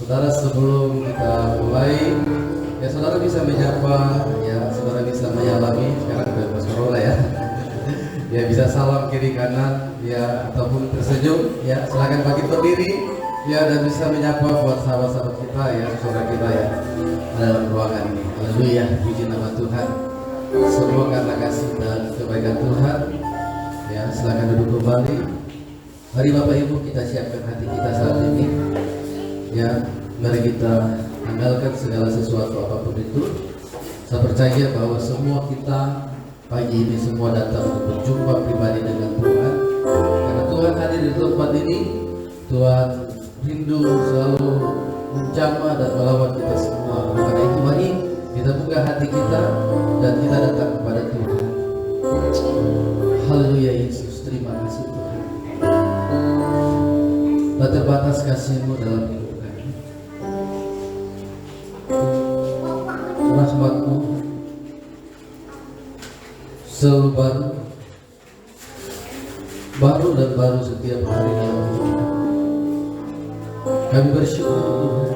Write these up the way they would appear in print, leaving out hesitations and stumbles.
Saudara, sebelum kita mulai, ya saudara bisa menyapa, ya saudara bisa menyalami. Sekarang udah pas corona ya. Ya bisa salam kiri kanan, ya ataupun tersenyum, ya silakan bagi berdiri, ya dan bisa menyapa buat sahabat-sahabat kita, ya saudara kita ya dalam ruangan ini. Haleluya, puji nama Tuhan. Semua karena kasih dan kebaikan Tuhan. Ya silakan duduk kembali. Mari Bapak Ibu kita siapkan hati kita saat ini. Ya, mari kita andalkan segala sesuatu apapun itu. Saya percaya bahwa semua kita pagi ini semua datang untuk berjumpa pribadi dengan Tuhan. Karena Tuhan hadir di tempat ini. Tuhan rindu selalu menjamah dan melawat kita semua. Karena itu mari kita buka hati kita dan kita datang kepada Tuhan. Haleluya Yesus, terima kasih Tuhan. Tak terbatas kasih-Mu dalam hidup kami. Rahmat-Mu selalu baru dan baru setiap harinya. Kami bersyukur Tuhan,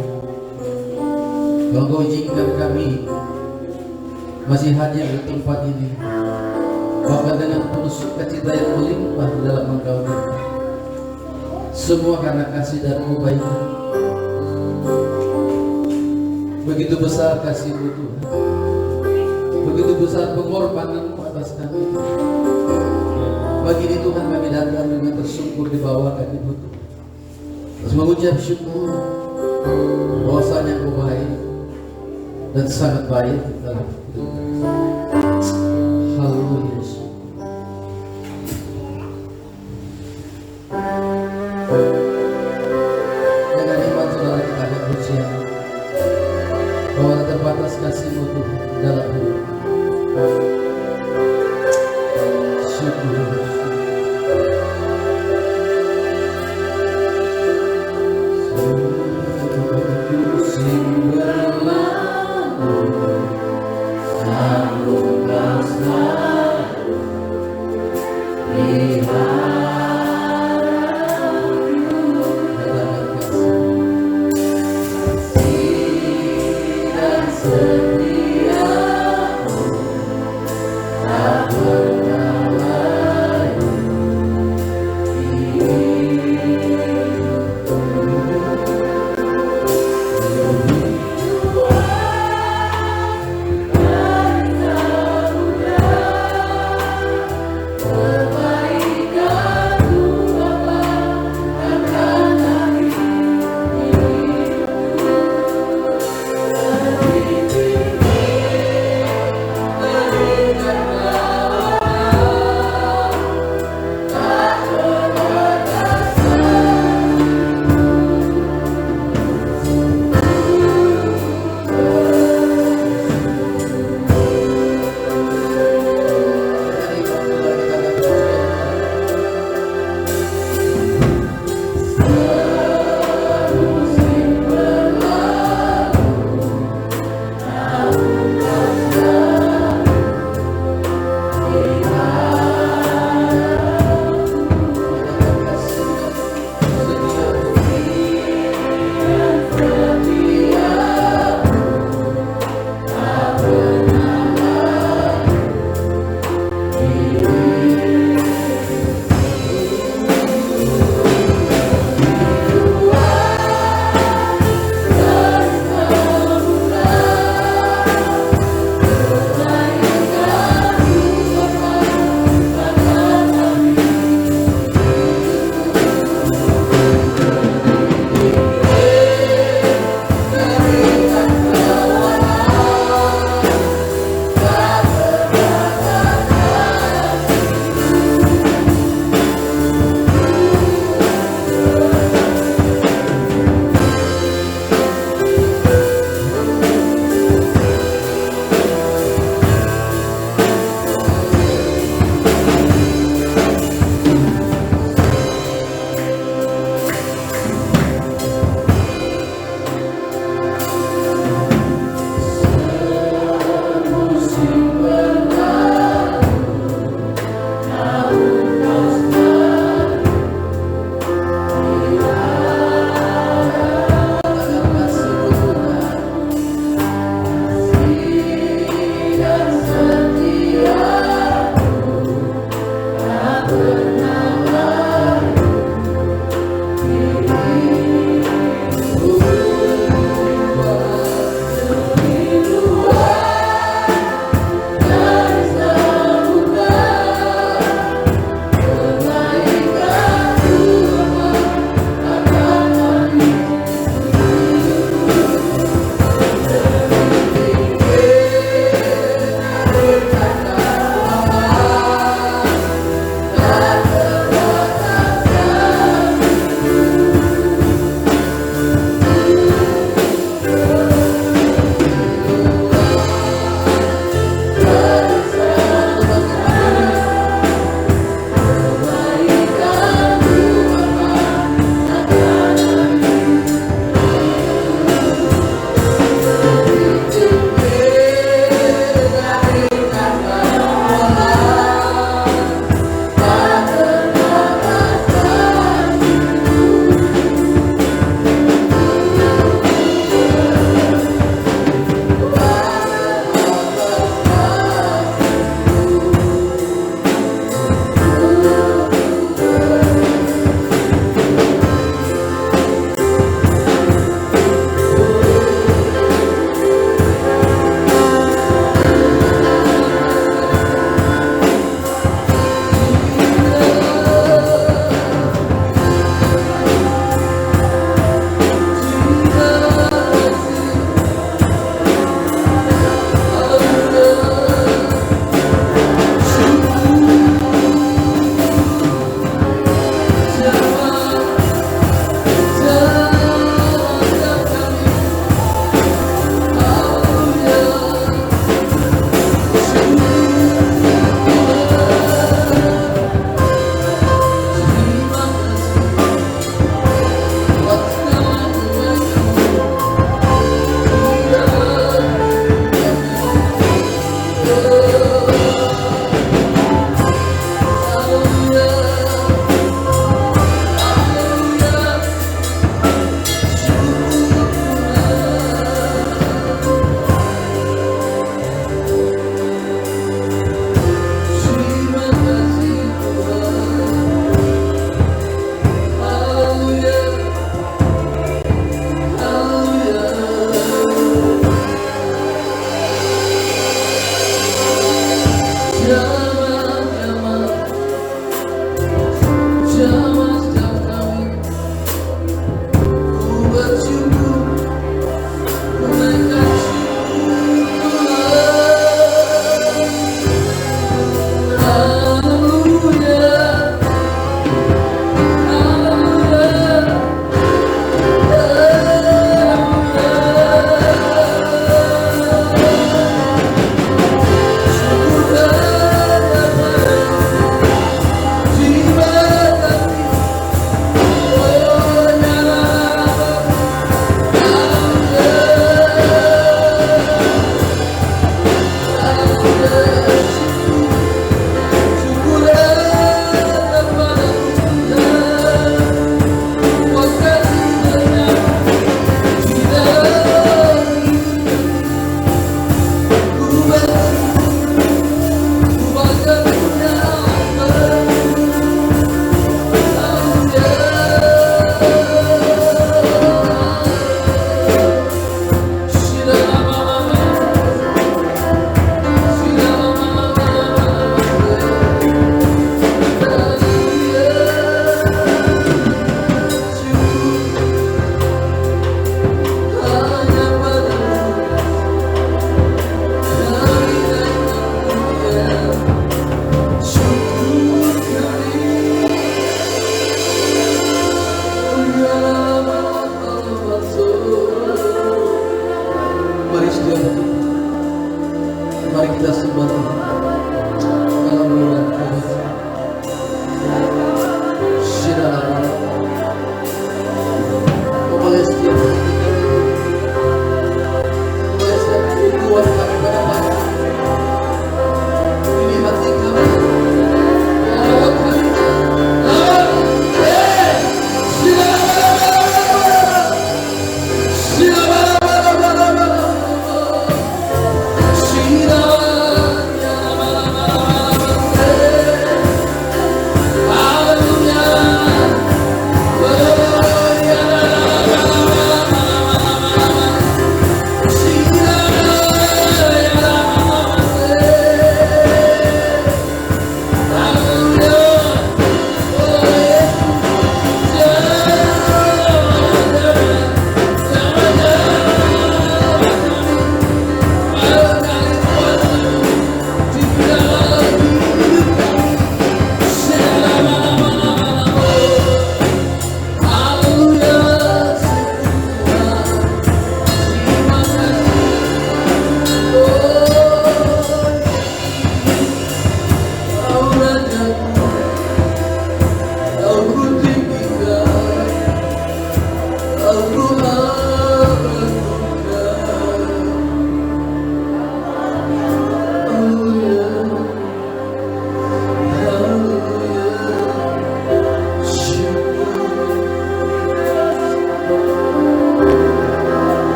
kalau Kau izinkan kami masih hadir di tempat ini, bahkan dengan penuh sukacita yang melimpah di dalam Engkau Tuhan. Semua karena kasih dan kebaikan. Begitu besar kasih-Mu Tuhan, begitu besar pengorbanan-Mu atas kami. Pagi ini Tuhan kami datang dengan tersungkur di bawah kaki-Mu Tuhan, terus mengucap syukur bahwasanya Engkau baik dan sangat baik dalam hidup kami. Haleluya Yesus. Dengan iman saudara kita akan bersiap bahwa terbatas kasih-Mu Tuhan dalam hidup. Syukur. Musim berlalu, namun Kau selalu di setia tak pernah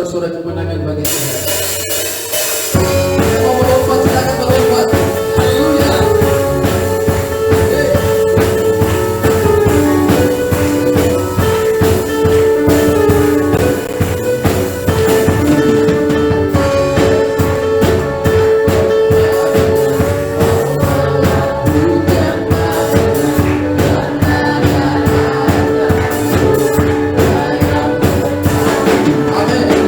Suara kemenangan bagi Tuhan. Mau melompat silakan melompat. Haleluya. Amin.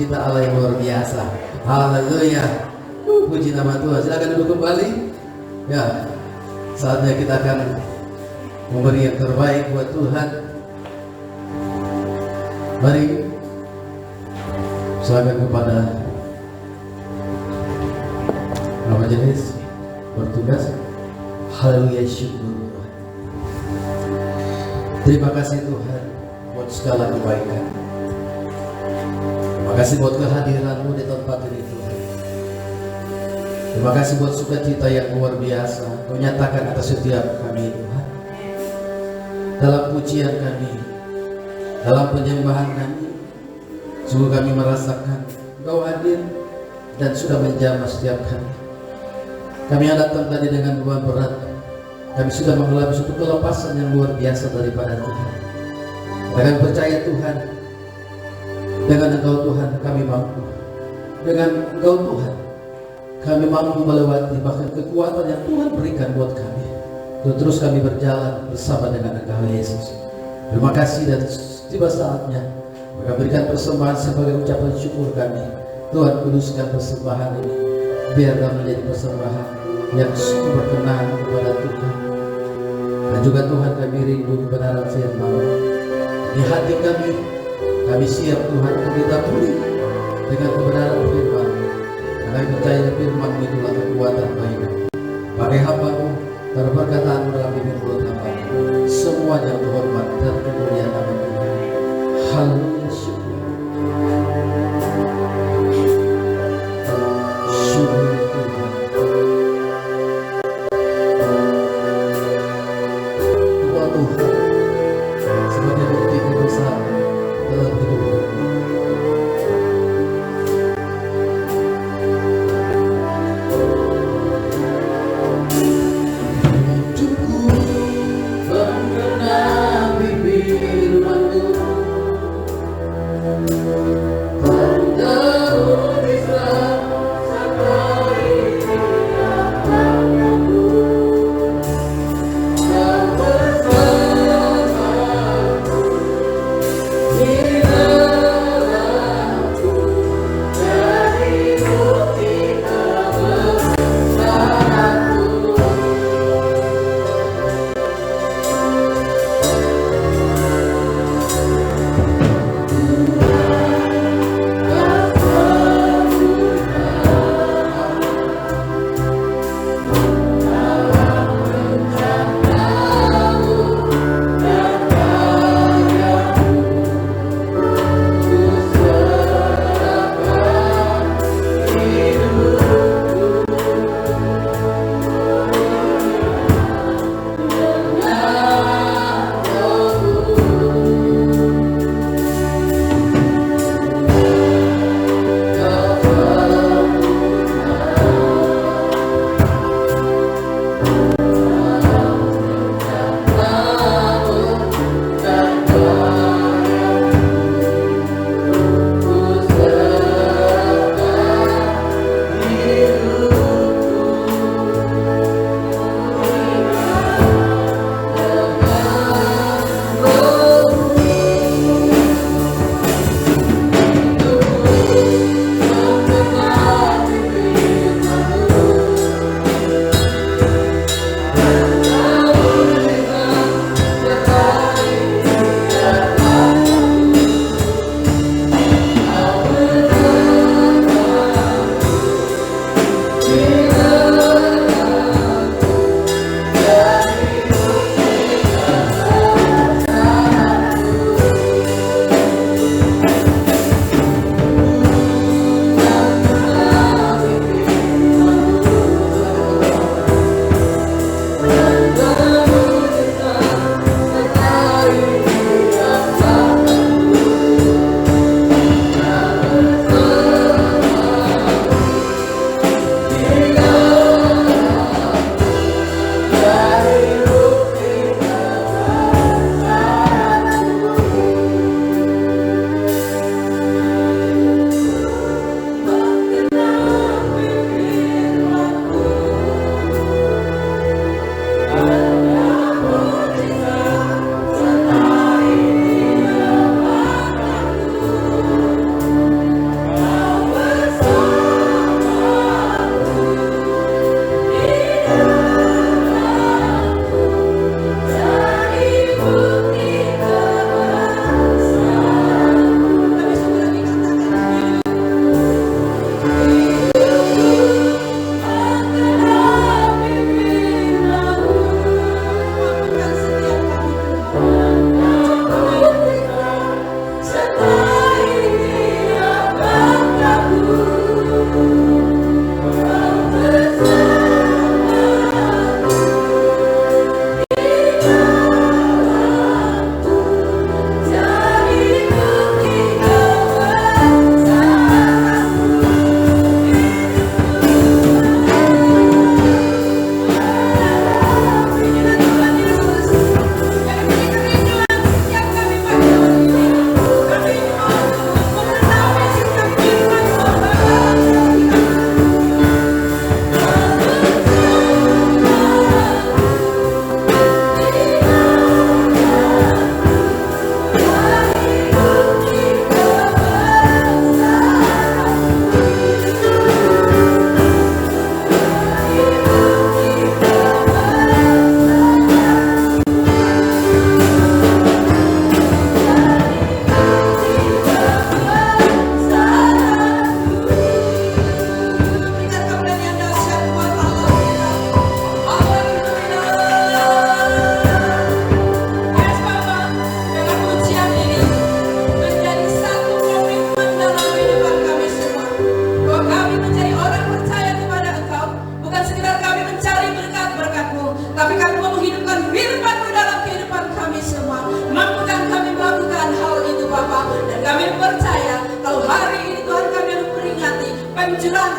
sukacita Allah yang luar biasa. Haleluya. Puji nama Tuhan. Silakan duduk kembali. Ya, saatnya kita akan memberi yang terbaik buat Tuhan. Mari silakan kepada majelis bertugas. Haleluya, syukur Tuhan. Terima kasih Tuhan buat segala kebaikan. Terima kasih buat kehadiran-Mu di tempat ini Tuhan. Terima kasih buat sukacita yang luar biasa Kau nyatakan atas setiap kami Tuhan. Dalam pujian kami, dalam penyembahan kami, sungguh kami merasakan Kau hadir dan sudah menjamah setiap kami. Kami yang datang tadi dengan beban berat, kami sudah mengalami suatu kelepasan yang luar biasa daripada Tuhan. Dengan percaya Tuhan, dengan Engkau Tuhan kami mampu. Dengan Engkau Tuhan kami mampu melewati bahkan kekuatan yang Tuhan berikan buat kami untuk terus kami berjalan bersama dengan Engkau Yesus. Terima kasih dan tiba saatnya mereka berikan persembahan sebagai ucapan syukur kami. Tuhan kuduskan persembahan ini biarlah menjadi persembahan yang sungguh berkenan kepada Tuhan. Dan juga Tuhan kami rindu kebenaran firman. Di hati kami siap Tuhan untuk didahului dengan kebenaran firman. Karena kami percaya firman itulah kekuatan bagi kami. Pakai hamba-Mu, perkataan dalam bibir mulut hamba-Mu, semuanya terhormat dan kemuliaan nama Tuhan. Haleluya, syukur. Syukur Tuhan. Tuhan Tuhan sebagai bukti kebesaran dalam hidupku. Hidupku mengenang bibir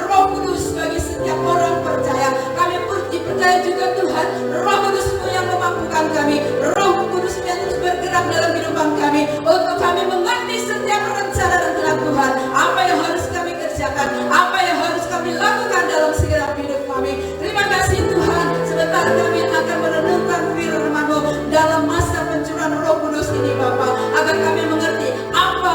Roh Kudus bagi setiap orang percaya. Kami percaya juga Tuhan, Roh Kudus-Mu yang memampukan kami, Roh Kudus yang terus bergerak dalam kehidupan kami, untuk kami mengerti setiap rencana dan kehendak Tuhan. Apa yang harus kami kerjakan, apa yang harus kami lakukan dalam segenap hidup kami. Terima kasih Tuhan, sebentar kami akan merenungkan firman-Mu dalam masa pencurahan Roh Kudus ini Bapa, agar kami mengerti apa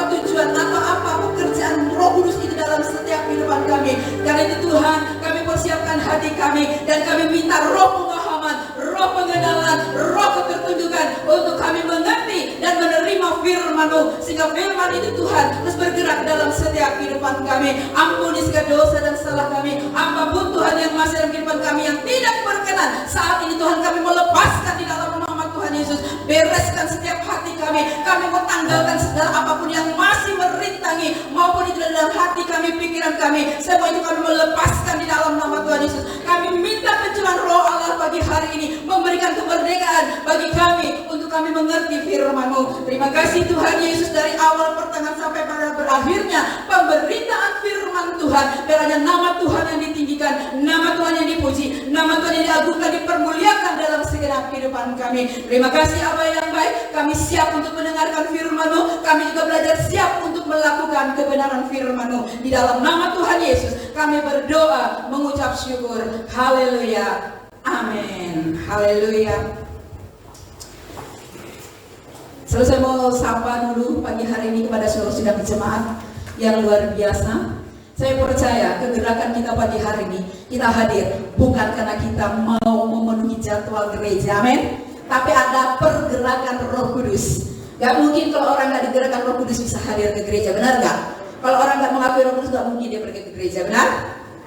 tujuan atau apa pekerjaan Roh Kudus itu dalam setiap kehidupan kami. Karena itu Tuhan, kami persiapkan hati kami dan kami minta roh pemahaman, roh pengenalan, roh ketertunjukan untuk kami mengerti dan menerima firman-Mu, sehingga firman itu Tuhan terus bergerak dalam setiap kehidupan kami. Ampuni segala dosa dan salah kami, apapun Tuhan yang masih dalam kehidupan kami yang tidak berkenan. Saat ini Tuhan kami melepaskan di dalam nama Tuhan Yesus. Bereskan setiap hati kami mau tanggalkan segala apapun yang masih merintangi, maupun itu dalam hati kami, pikiran kami, semua itu kami melepaskan di dalam nama Tuhan Yesus. Kami minta pencurahan Roh Allah pagi hari ini, memberikan kemerdekaan bagi kami untuk kami mengerti firman-Mu. Terima kasih Tuhan Yesus, dari awal pertengahan sampai pada berakhirnya pemberitaan firman Tuhan. Kiranya nama Tuhan yang ditinggikan, nama Tuhan yang dipuji, nama Tuhan yang diagungkan, dipermuliakan dalam segenap kehidupan kami. Terima kasih Bapa yang baik, kami siap untuk mendengarkan firman-Mu, kami juga belajar siap untuk melakukan kebenaran firman-Mu. Di dalam nama Tuhan Yesus kami berdoa, mengucap syukur. Haleluya, amin, haleluya. Selalu saya mau sapa dulu pagi hari ini kepada seluruh sidang jemaat yang luar biasa. Saya percaya kegerakan kita pagi hari ini, kita hadir bukan karena kita mau memenuhi jadwal gereja, amin, tapi ada pergerakan Roh Kudus. Gak mungkin kalau orang gak digerakkan Roh Kudus bisa hadir ke gereja, benar gak? Kalau orang gak mengakui Roh Kudus gak mungkin dia pergi ke gereja, benar?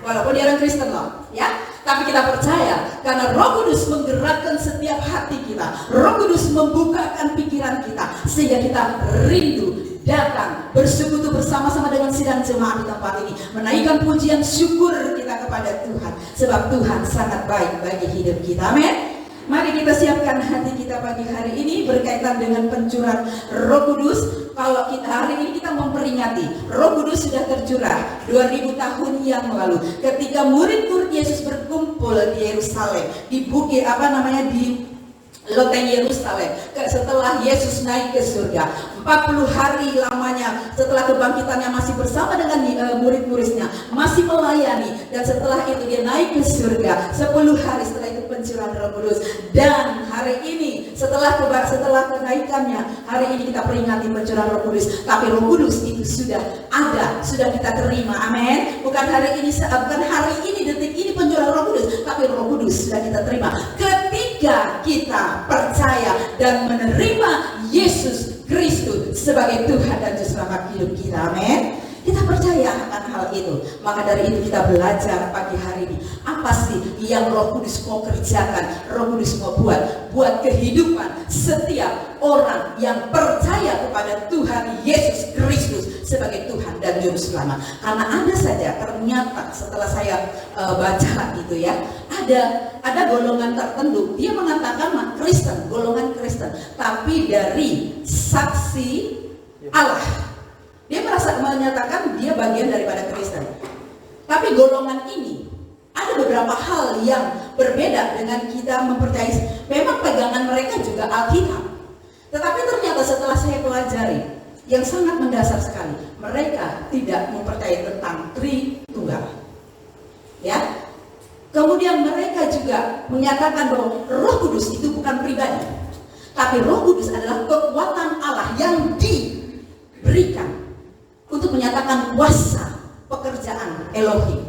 Walaupun dia orang Kristen loh, ya. Tapi kita percaya karena Roh Kudus menggerakkan setiap hati kita, Roh Kudus membukakan pikiran kita, sehingga kita rindu datang bersekutu bersama-sama dengan sidang jemaat di tempat ini, menaikkan pujian syukur kita kepada Tuhan, sebab Tuhan sangat baik bagi hidup kita, amin. Mari kita siapkan hati kita pagi hari ini berkaitan dengan pencurahan Roh Kudus. Kalau kita hari ini kita memperingati Roh Kudus sudah tercurah 2000 tahun yang lalu, ketika murid-murid Yesus berkumpul di Yerusalem, di bukit di loteng Yerusalem, setelah Yesus naik ke surga 40 hari lamanya, setelah kebangkitannya masih bersama dengan murid-muridnya, masih melayani, dan setelah itu dia naik ke surga 10 hari setelah itu pencurahan Roh Kudus. Dan hari ini setelah kenaikannya, hari ini kita peringati pencurahan Roh Kudus. Tapi Roh Kudus itu sudah ada, sudah kita terima, amin. Bukan hari ini detik ini pencurahan Roh Kudus, tapi Roh Kudus sudah kita terima ketika kita percaya dan menerima Yesus Kristus sebagai Tuhan dan Juru Selamat hidup kita, amin. Kita percaya akan hal itu. Maka dari itu kita belajar pagi hari ini, apa sih yang Roh Kudus mau kerjakan, Roh Kudus mau buat kehidupan setiap orang yang percaya kepada Tuhan Yesus Kristus sebagai Tuhan dan Juru Selamat. Karena ada saja ternyata setelah saya baca gitu ya, ada golongan tertentu, dia mengatakan Kristen, golongan Kristen, tapi dari saksi Allah. Dia menyatakan dia bagian daripada Kristen. Tapi golongan ini ada beberapa hal yang berbeda dengan kita mempercayai. Memang pegangan mereka juga Alkitab. Tetapi ternyata setelah saya pelajari, yang sangat mendasar sekali, mereka tidak mempercayai tentang Tritunggal. Ya. Kemudian mereka juga menyatakan bahwa Roh Kudus itu bukan pribadi, tapi Roh Kudus adalah kekuatan Allah yang diberikan untuk menyatakan kuasa pekerjaan Elohim.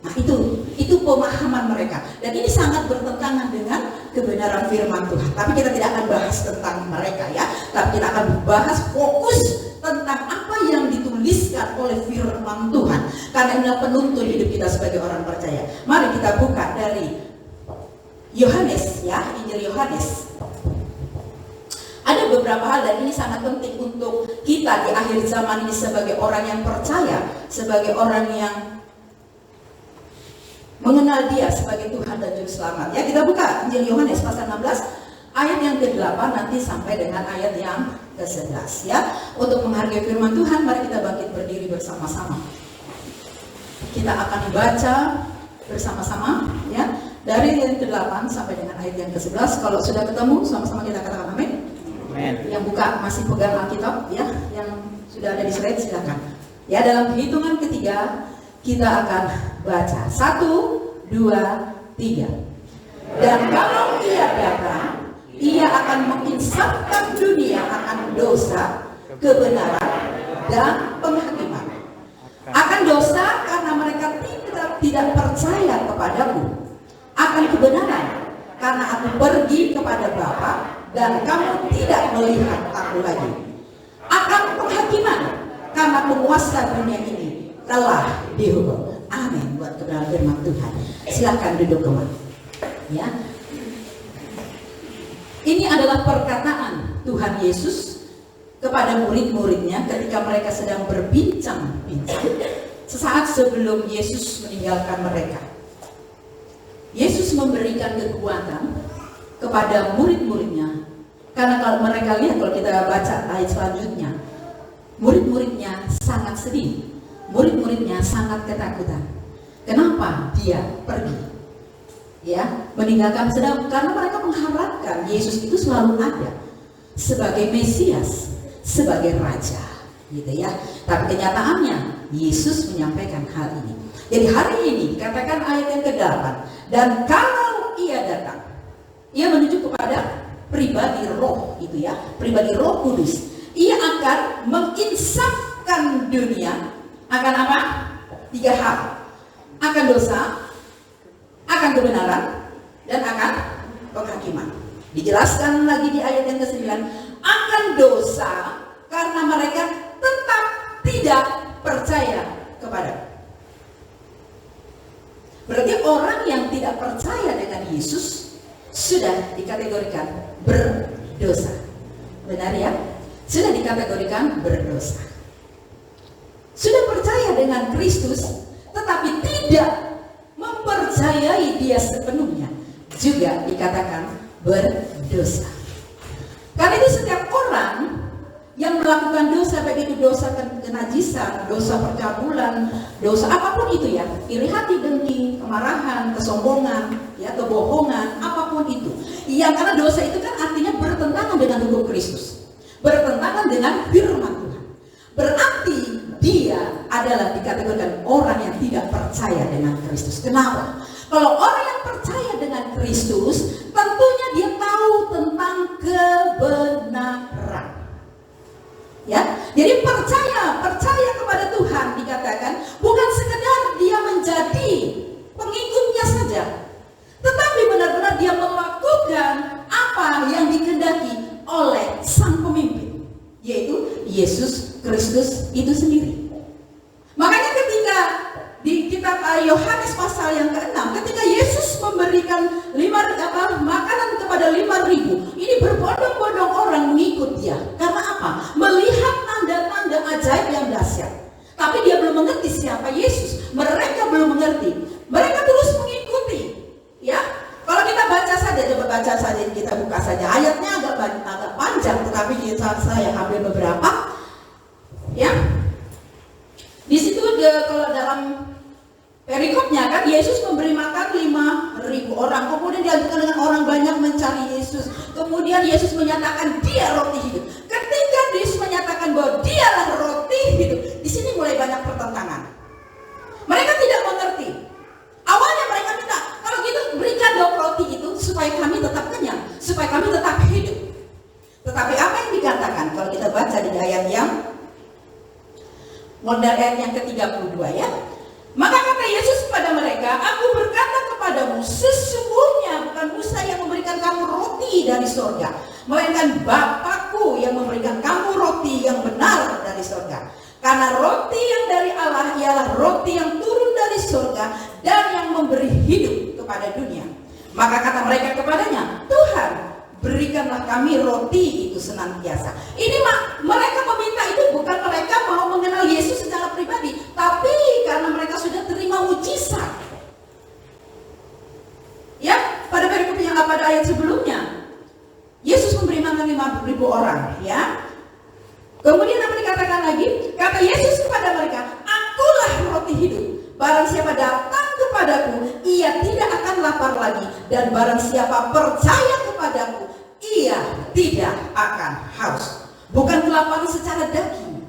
Nah itu pemahaman mereka, dan ini sangat bertentangan dengan kebenaran firman Tuhan. Tapi kita tidak akan bahas tentang mereka ya, tapi kita akan bahas fokus tentang apa yang dituliskan oleh firman Tuhan, karena inilah penuntun hidup kita sebagai orang percaya. Mari kita buka dari Yohanes ya, Injil Yohanes. Ada beberapa hal, dan ini sangat penting untuk kita di akhir zaman ini sebagai orang yang percaya, sebagai orang yang mengenal Dia sebagai Tuhan dan Juru Selamat. Ya, kita buka Injil Yohanes pasal 16 ayat yang ke-8 nanti sampai dengan ayat yang ke-11 ya. Untuk menghargai firman Tuhan, mari kita bangkit berdiri bersama-sama. kita akan baca bersama-sama ya, dari ayat ke-8 sampai dengan ayat yang ke-11. Kalau sudah ketemu, sama-sama kita katakan amin. Yang buka masih pegang Alkitab ya, yang sudah ada di slide silakan. Ya, dalam hitungan ketiga kita akan baca 1, 2, 3. Dan kalau ia datang, ia akan menginsafkan dunia akan dosa, kebenaran, dan penghakiman. Akan dosa karena mereka tidak percaya kepadaku. Akan kebenaran karena aku pergi kepada Bapa dan kamu tidak melihat aku lagi. Akan penghakiman karena penguasa dunia ini telah dihukum. Amin. Buat kebenaran firman Tuhan. Silakan duduk kembali. Ya. Ini adalah perkataan Tuhan Yesus kepada murid-muridnya ketika mereka sedang berbincang-bincang sesaat sebelum Yesus meninggalkan mereka. Yesus memberikan kekuatan kepada murid-muridnya, karena kalau mereka lihat, kalau kita baca ayat selanjutnya, murid-muridnya sangat sedih, murid-muridnya sangat ketakutan. Kenapa dia pergi? Ya, meninggalkan, sedang karena mereka mengharapkan Yesus itu selalu ada sebagai Mesias, sebagai Raja, gitu ya. Tapi kenyataannya Yesus menyampaikan hal ini. Jadi hari ini dikatakan ayat yang ke-8, dan kalau ia datang, ia menuju kepada pribadi Roh, itu ya, pribadi Roh Kudus. Ia akan menginsafkan dunia akan apa? 3 hal. Akan dosa, akan kebenaran, dan akan penghakiman. Dijelaskan lagi di ayat yang ke-9, akan dosa karena mereka tetap tidak percaya kepada. Berarti orang yang tidak percaya dengan Yesus sudah dikategorikan berdosa. Benar ya? Sudah dikategorikan berdosa. Sudah percaya dengan Kristus tetapi tidak mempercayai dia sepenuhnya, juga dikatakan berdosa. Karena itu setiap orang yang melakukan dosa, baik itu dosa kenajisan, dosa percabulan, dosa apapun itu ya, iri hati, dengki, kemarahan, kesombongan, ya, kebohongan, apapun itu. Ya, karena dosa itu kan artinya bertentangan dengan hukum Kristus, bertentangan dengan firman Tuhan. Berarti dia adalah dikategorikan orang yang tidak percaya dengan Kristus. Kenapa? Kalau orang yang percaya dengan Kristus, tentunya dia tahu tentang kebenaran. Ya, jadi percaya kepada Tuhan dikatakan bukan sekedar dia menjadi pengikutnya saja, tetapi benar-benar dia melakukan apa yang dikehendaki oleh sang pemimpin, yaitu Yesus Kristus itu sendiri. Makanya ketika di kitab Yohanes pasal yang ke-6, ketika Yesus memberikan makanan kepada 5.000, ini berbondong-bondong orang mengikut dia. Karena apa? Melihat tanda-tanda ajaib yang dahsyat. Tapi dia belum mengerti siapa Yesus. Mereka belum mengerti. Mereka terus mengikuti. Ya, kalau kita baca saja, coba baca saja, kita buka saja. Ayatnya agak panjang, tetapi saya ambil beberapa. Ya, di situ kalau dalam perikopnya kan Yesus memberi makan 5.000 orang. Kemudian dilanjutkan dengan orang banyak mencari Yesus. Kemudian Yesus menyatakan dia roti hidup. Ketika Yesus menyatakan bahwa dialah roti hidup, di sini mulai banyak pertentangan. Mereka tidak mengerti. Awalnya mereka minta, kalau gitu berikan dong roti itu supaya kami tetap kenyang, supaya kami tetap hidup. Tetapi apa yang dikatakan kalau kita baca di ayat yang ke-32 ya. Maka kata Yesus kepada mereka, aku berkata kepadamu, sesungguhnya bukan Musa yang memberikan kamu roti dari surga, melainkan Bapakku yang memberikan kamu roti yang benar dari surga. Karena roti yang dari Allah ialah roti yang turun dari surga dan yang memberi hidup kepada dunia. Maka kata mereka kepadanya, Tuhan, berikanlah kami roti itu senantiasa. Ini mereka meminta itu bukan mereka mau mengenal Yesus secara pribadi, tapi karena mereka sudah terima mujizat. Ya, pada perikop yang pada ayat sebelumnya, Yesus memberi makan 5.000 orang, ya. Kemudian apa dikatakan lagi? Kata Yesus kepada mereka, akulah roti hidup. barang siapa datang kepadaku, ia tidak akan lapar lagi. Dan barang siapa percaya kepadaku, ia tidak akan haus. Bukan kelaparan secara daging,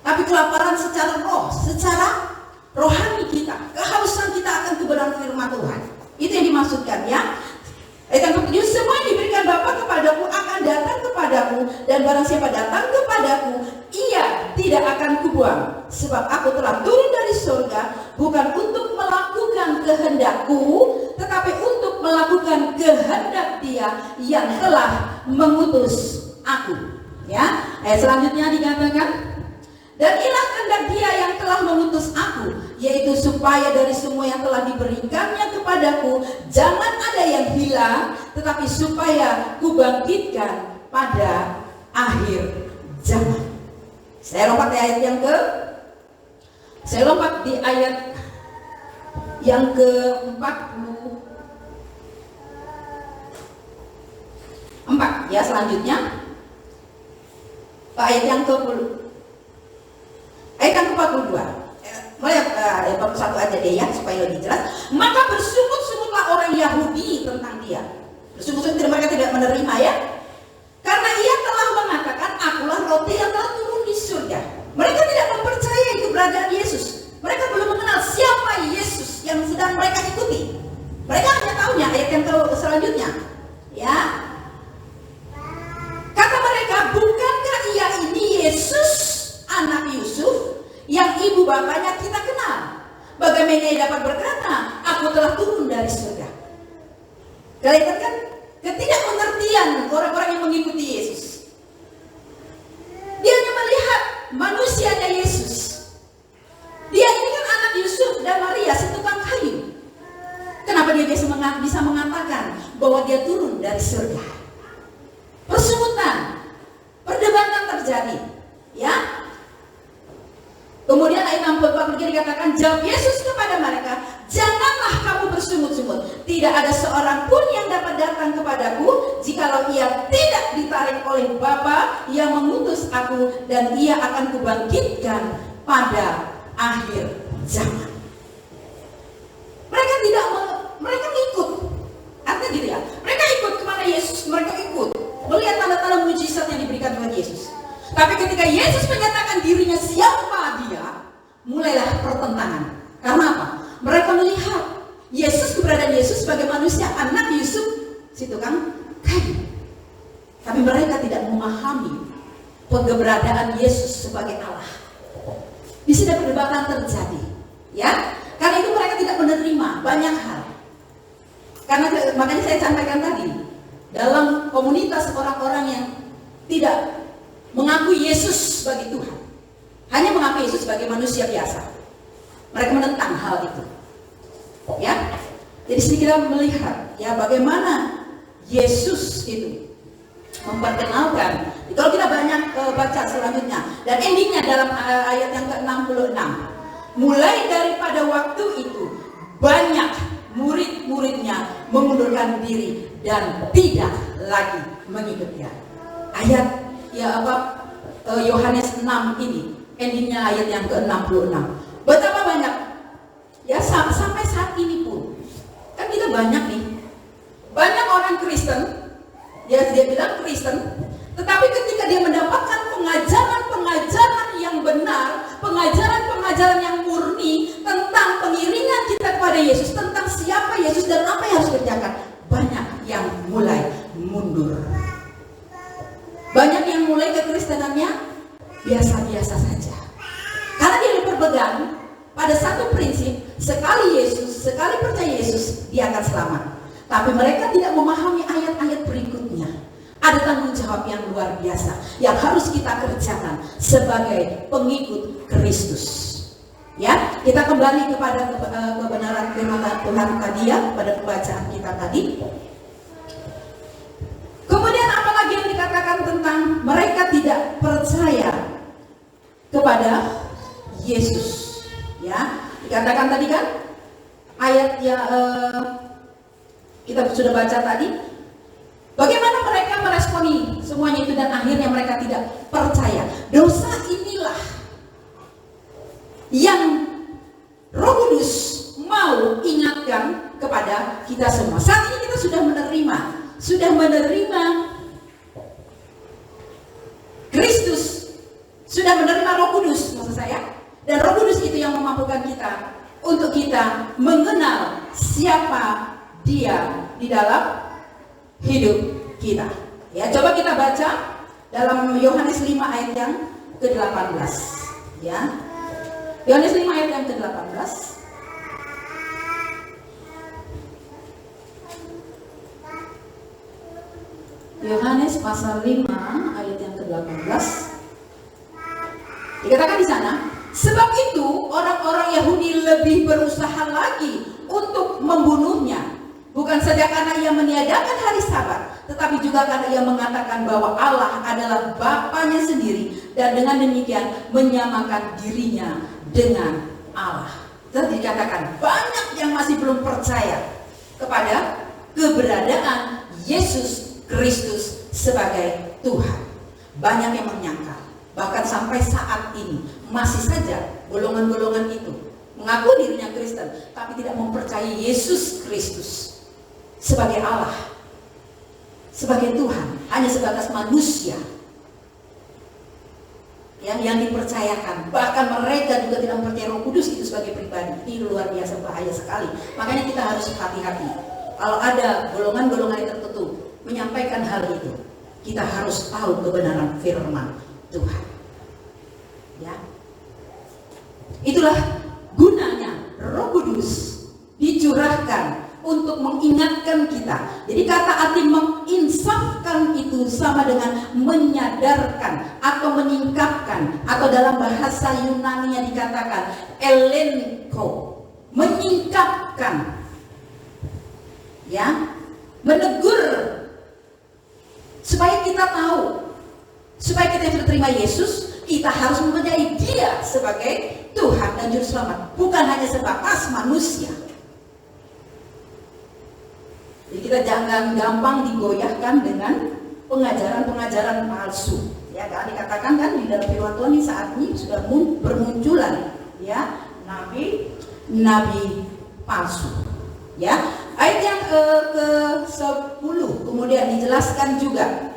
tapi kelaparan secara roh, secara rohani kita. Kehausan kita akan kebenaran firman Tuhan. Itu yang dimaksudkan ya. Ayat yang ke-7, semua yang diberikan Bapa kepadaku akan datang kepadaku, dan barang siapa datang kepadaku, ia tidak akan kubuang. Sebab aku telah turun dari surga, bukan untuk melakukan kehendakku, tetapi untuk melakukan kehendak Dia yang telah mengutus aku. Ya, ayat selanjutnya dikatakan, dan inilah kehendak Dia yang telah mengutus aku, yaitu supaya dari semua yang telah diberikannya kepadaku jangan ada yang hilang, tetapi supaya kubangkitkan pada akhir zaman. Saya lompat di ayat yang ke-44 ya, selanjutnya ayat yang ke-42. Mulai ayat 41 aja deh ya, supaya lebih jelas. Maka bersungut-sungutlah orang Yahudi tentang Dia. Bersungut-sungut, mereka tidak menerima ya, karena Ia telah mengatakan, akulah roti yang telah turun di surga. Mereka tidak mempercayai keberadaan Yesus. Mereka belum mengenal siapa Yesus yang sedang mereka ikuti. Mereka hanya tahunya ayat yang selanjutnya ya. Kata mereka, bukankah Ia ini Yesus anak Yusuf yang ibu bapaknya kita kenal? Bagaimana Ia dapat berkata, aku telah turun dari surga? Kalian kan ketidakmengertian orang-orang yang mengikuti Yesus. Dia hanya melihat manusianya Yesus. Dia ini kan anak Yusuf dan Maria, si tukang kayu. Kenapa dia bisa mengatakan bahwa dia turun dari surga? Persungutan, perdebatan terjadi ya. Kemudian ayat 64 dikatakan, jawab Yesus kepada mereka, janganlah kamu bersungut-sungut. Tidak ada seorang pun yang dapat datang kepadaku jikalau ia tidak ditarik oleh Bapa yang mengutus aku, dan ia akan kubangkitkan pada akhir zaman. Mereka ikut. Artinya gitu ya, mereka ikut kemana Yesus, mereka ikut melihat tanda-tanda mujizat yang diberikan Tuhan Yesus. Tapi ketika Yesus menyatakan dirinya siapa Dia, mulailah pertentangan. Karena apa? Mereka melihat keberadaan Yesus sebagai manusia, anak Yusuf, si tukang kayu. Tapi mereka tidak memahami keberadaan Yesus sebagai Allah. Di sini perdebatan terjadi, ya. Karena itu mereka tidak menerima banyak hal. Karena makanya saya sampaikan tadi, dalam komunitas orang-orang yang tidak mengakui Yesus sebagai Tuhan, hanya mengakui Yesus sebagai manusia biasa, mereka menentang hal itu. Ya, jadi sini kita melihat ya bagaimana Yesus itu memperkenalkan. Kalau kita banyak baca selanjutnya dan endingnya dalam ayat yang ke-66, mulai daripada waktu itu banyak murid-muridnya mengundurkan diri dan tidak lagi mengikutinya. Ayat Yohanes 6 ini endingnya ayat yang ke-66. Betapa banyak ya, sampai saat ini pun kan kita banyak nih, banyak orang Kristen dia bilang Kristen, tetapi ketika dia mendapatkan pengajaran yang benar, pengajaran yang murni tentang pengiringan kita kepada Yesus, tentang siapa Yesus dan apa yang harus kerjakan, banyak yang mulai mundur. Banyak yang mulai kekristenannya biasa-biasa saja. Karena dia berpegang pada satu prinsip, sekali percaya Yesus, dia akan selamat. Tapi mereka tidak memahami ayat-ayat berikutnya. Ada tanggung jawab yang luar biasa yang harus kita kerjakan sebagai pengikut Kristus. Ya, kita kembali kepada kebenaran firman Tuhan tadi ya, pada pembacaan kita tadi. Kemudian apalagi yang dikatakan tentang mereka tidak percaya kepada Yesus. Ya, dikatakan tadi kan ayat yang kita sudah baca tadi. Bagaimana mereka meresponi semuanya itu dan akhirnya mereka tidak percaya. Dosa inilah yang kepada kita semua. Saat ini kita sudah menerima Kristus, sudah menerima Roh Kudus maksud saya. Dan Roh Kudus itu yang memampukan kita untuk kita mengenal siapa Dia di dalam hidup kita. Ya, coba kita baca dalam Yohanes 5 ayat yang ke-18. Ya. Yohanes 5 ayat yang ke-18. Yohanes pasal 5 ayat yang ke-18. Dikatakan di sana, sebab itu orang-orang Yahudi lebih berusaha lagi untuk membunuhnya, bukan saja karena ia meniadakan hari Sabat, tetapi juga karena ia mengatakan bahwa Allah adalah Bapanya sendiri, dan dengan demikian menyamakan dirinya dengan Allah. Jadi dikatakan banyak yang masih belum percaya kepada keberadaan Yesus Kristus sebagai Tuhan. Banyak yang menyangkal. Bahkan sampai saat ini masih saja golongan-golongan itu mengaku dirinya Kristen, tapi tidak mempercayai Yesus Kristus sebagai Allah, sebagai Tuhan, hanya sebatas manusia yang dipercayakan. Bahkan mereka juga tidak mempercayai Roh Kudus itu sebagai pribadi. Ini luar biasa bahaya sekali. Makanya kita harus hati-hati. Kalau ada golongan-golongan yang tertentu menyampaikan hal itu, kita harus tahu kebenaran firman Tuhan. Ya. Itulah gunanya Roh Kudus dicurahkan untuk mengingatkan kita. Jadi kata arti menginsafkan itu sama dengan menyadarkan atau menyingkapkan, atau dalam bahasa Yunani dikatakan elenko, menyingkapkan. Ya, menegur supaya kita tahu, supaya kita sudah terima Yesus, kita harus mempercayai Dia sebagai Tuhan dan Juru Selamat, bukan hanya sebatas manusia. Jadi kita jangan gampang digoyahkan dengan pengajaran-pengajaran palsu. Ya, kan dikatakan kan di dalam firman Tuhan ini saat ini sudah bermunculan ya nabi palsu. Ya, ayat yang ke-10 kemudian dijelaskan juga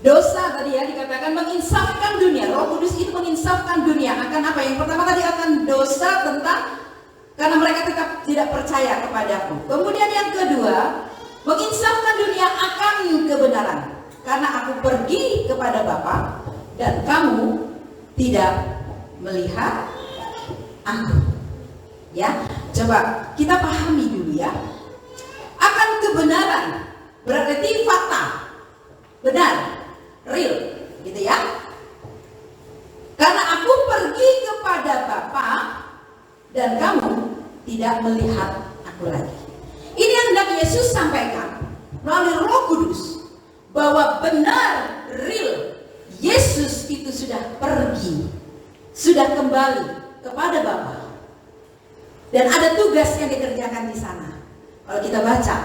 dosa tadi ya, dikatakan menginsafkan dunia. Roh Kudus itu menginsafkan dunia akan apa? Yang pertama tadi akan dosa tentang karena mereka tetap tidak percaya kepadaku. Kemudian yang kedua, menginsafkan dunia akan kebenaran, karena aku pergi kepada Bapa dan kamu tidak melihat aku. Ya, coba kita pahami dulu ya. Akan kebenaran berarti fakta, benar, real, gitu ya. Karena aku pergi kepada Bapa dan kamu tidak melihat aku lagi. Ini yang hendak Yesus sampaikan melalui Roh Kudus, bahwa benar, real, Yesus itu sudah pergi, sudah kembali kepada Bapa, dan ada tugas yang dikerjakan di sana. Kalau kita baca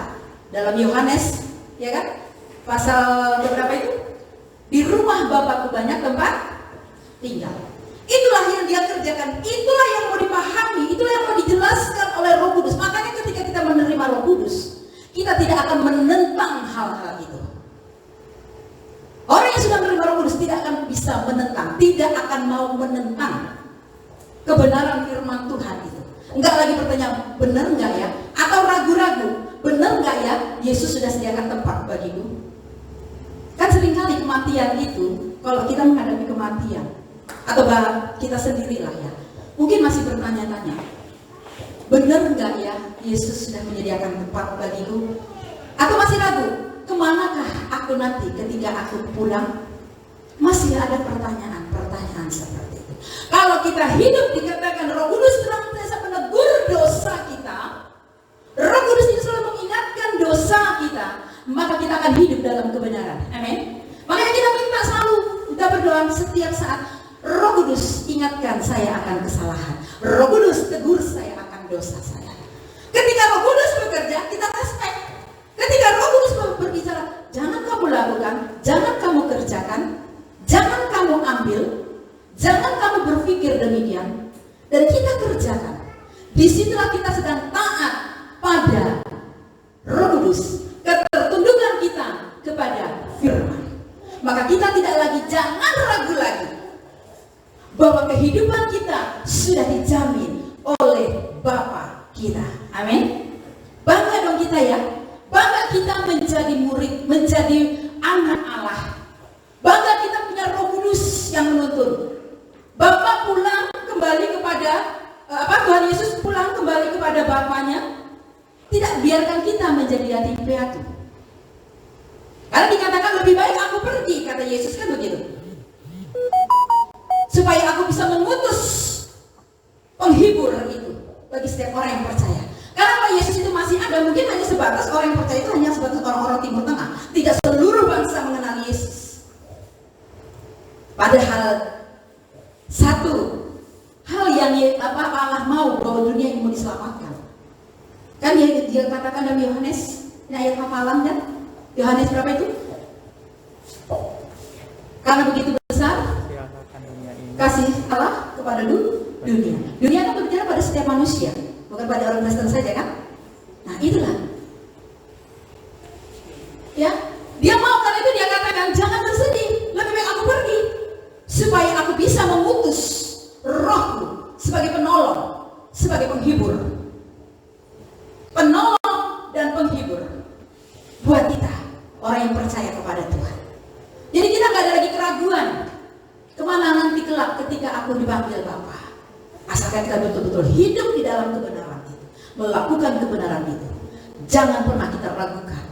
dalam Yohanes, ya kan, pasal berapa itu? Di rumah Bapakku banyak tempat tinggal. Itulah yang Dia kerjakan, itulah yang mau dipahami, itulah yang mau dijelaskan oleh Roh Kudus. Makanya ketika kita menerima Roh Kudus, kita tidak akan menentang hal-hal itu. Orang yang sudah menerima Roh Kudus tidak akan bisa menentang, tidak akan mau menentang kebenaran firman Tuhan itu. Enggak lagi bertanya, benar enggak ya? Atau ragu-ragu, benar enggak ya Yesus sudah sediakan tempat bagiku? Kan seringkali kematian itu, kalau kita menghadapi kematian, atau kita sendirilah ya, mungkin masih bertanya-tanya, benar enggak ya Yesus sudah menyediakan tempat bagiku? Atau masih ragu, kemanakah aku nanti ketika aku pulang? Masih ada pertanyaan-pertanyaan seperti itu. Kalau kita hidup dikatakan Roh Kudus senantiasa menegur dosa kita, Roh Kudus itu selalu mengingatkan dosa kita, maka kita akan hidup dalam kebenaran. Amin. Makanya kita minta selalu, kita berdoa setiap saat, Roh Kudus ingatkan saya akan kesalahan, Roh Kudus tegur saya akan dosa saya. Ketika Roh Kudus bekerja, kita respect. Ketika Roh Kudus berbicara, jangan kamu lakukan, jangan kamu kerjakan, jangan kamu ambil, jangan kamu berpikir demikian, dan kita kerjakan. Disitulah kita sedang taat tulus, ketertundukan kita kepada firman, maka kita tidak lagi, jangan ragu lagi bahwa kehidupan kita sudah dijamin oleh Bapa kita. Amin. Bangga dong kita ya. Bangga kita menjadi murid, menjadi anak Allah. Bangga kita punya Roh Kudus yang menuntun. Bapa pulang kembali kepada Tuhan Yesus pulang kembali kepada Bapaknya. Tidak biarkan kita menjadi yatim piatu. Karena dikatakan lebih baik aku pergi, kata Yesus kan begitu. Supaya aku bisa mengutus penghibur itu bagi setiap orang yang percaya. Karena kalau Yesus itu masih ada, mungkin hanya sebatas orang yang percaya itu hanya sebatas orang-orang Timur Tengah. Tidak seluruh bangsa mengenal Yesus. Padahal satu hal yang Allah mau bahwa dunia ini mau diselamatkan. Kan dia katakan dalam Yohanes, ini ayat hafalan kan? Yohanes berapa itu? Karena begitu besar kasih Allah kepada dunia. Dunia kan berbicara pada setiap manusia, bukan pada orang Kristen saja kan? Nah itulah. Ya, dia mau, karena itu dia katakan jangan bersedih, lebih baik aku pergi supaya aku bisa mengutus Rohku sebagai penolong, sebagai penghibur, penolong dan penghibur buat kita orang yang percaya kepada Tuhan. Jadi kita nggak ada lagi keraguan kemana nanti kelak ketika aku dipanggil Bapa. Asalkan kita betul-betul hidup di dalam kebenaran itu, melakukan kebenaran itu. Jangan pernah kita ragukan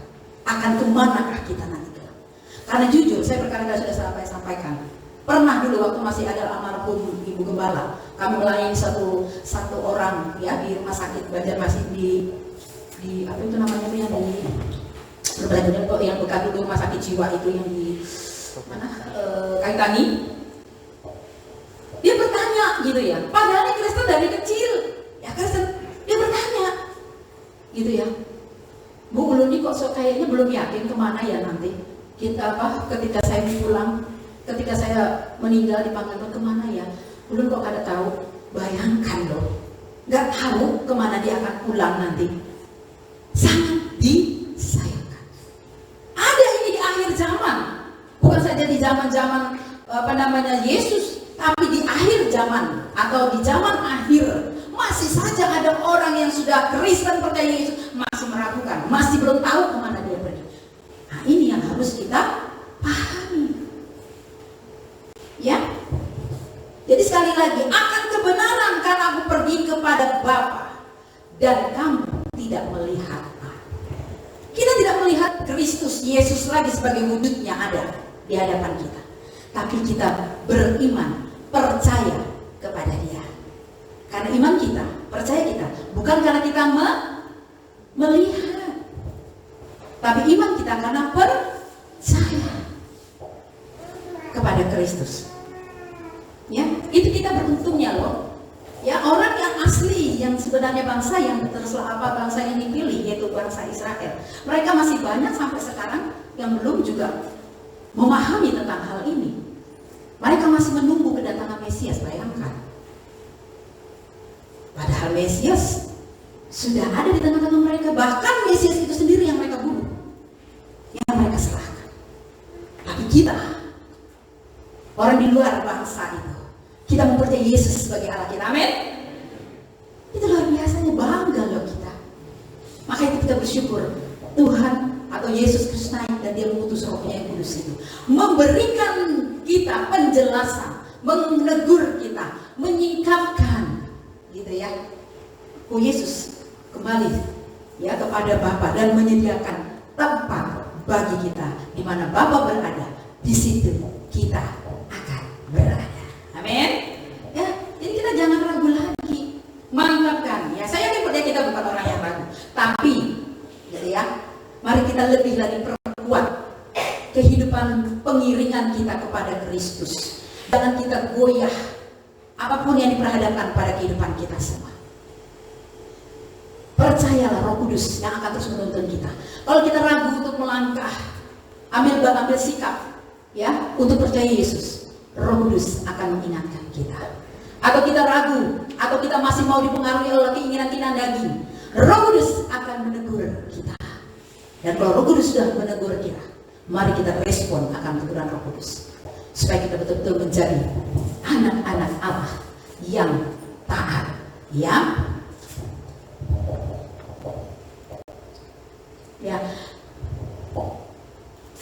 akan kemanakah kita nanti kelak. Karena jujur, saya berkali-kali sudah sampaikan. Pernah dulu waktu masih ada almarhum Ibu Gembala, kami melayani satu orang ya di rumah sakit Banjarmasin di apa itu namanya tuh yang di yang bekas dulu rumah sakit jiwa itu yang di mana Kaitani. Dia bertanya gitu ya, padahal ini Kristen dari kecil ya Kristen, dia bertanya gitu ya, Bu Uluni kok kayaknya belum yakin kemana ya nanti kita ketika saya pulang, ketika saya meninggal dipanggil kemana ya. Ulun kok ada tahu, bayangkan loh, nggak tahu kemana dia akan pulang nanti. Sangat disayangkan. Ada ini di akhir zaman, bukan saja di zaman-zaman Yesus, tapi di akhir zaman atau di zaman akhir masih saja ada orang yang sudah Kristen percaya Yesus masih meragukan, masih belum tahu kemana dia pergi. Nah ini yang harus kita pahami, ya. Jadi sekali lagi, akan kebenaran karena aku pergi kepada Bapa dan kamu tidak melihat aku. Kita tidak melihat Kristus Yesus lagi sebagai wujud yang ada di hadapan kita, tapi kita beriman, percaya kepada Dia. Karena iman kita, percaya kita, bukan karena kita melihat, tapi iman kita karena percaya kepada Kristus. Ya, itu kita beruntungnya loh. Ya, orang yang asli, yang sebenarnya bangsa yang bangsa yang dipilih, yaitu bangsa Israel. Mereka masih banyak sampai sekarang yang belum juga memahami tentang hal ini. Mereka masih menunggu kedatangan Mesias, bayangkan. Padahal Mesias sudah ada di tengah-tengah mereka, bahkan Mesias itu sendiri yang mereka bunuh, yang mereka serahkan. Tapi kita, orang di luar bangsa itu, kita mempercayai Yesus sebagai Allah kita. Amin. Itu luar biasanya, bangga loh kita. Maka itu kita bersyukur Tuhan atau Yesus Kristus naik dan Dia mengutus Rohnya yang kudus itu, memberikan kita penjelasan, menegur kita, menyingkapkan gitu ya. Oh Yesus kembali ya kepada Bapa dan menyediakan tempat bagi kita di mana Bapa berada, di situ kita akan berada. Amin. Ya, jadi kita jangan ragu lagi. Mantapkan. Ya, saya yakin percaya kita bukan orang yang ragu. Tapi, jadi ya, mari kita lebih lagi perkuat kehidupan pengiringan kita kepada Kristus. Jangan kita goyah apapun yang diperhadapkan pada kehidupan kita semua. Percayalah Roh Kudus yang akan terus menuntun kita. Kalau kita ragu untuk melangkah, ambil sikap, ya, untuk percaya Yesus, Roh Kudus akan mengingatkan kita. Atau kita ragu, atau kita masih mau dipengaruhi oleh keinginan daging, Roh Kudus akan menegur kita. Dan kalau Roh Kudus sudah menegur kita, mari kita respon akan teguran Roh Kudus, supaya kita betul-betul menjadi anak-anak Allah yang taat, ya.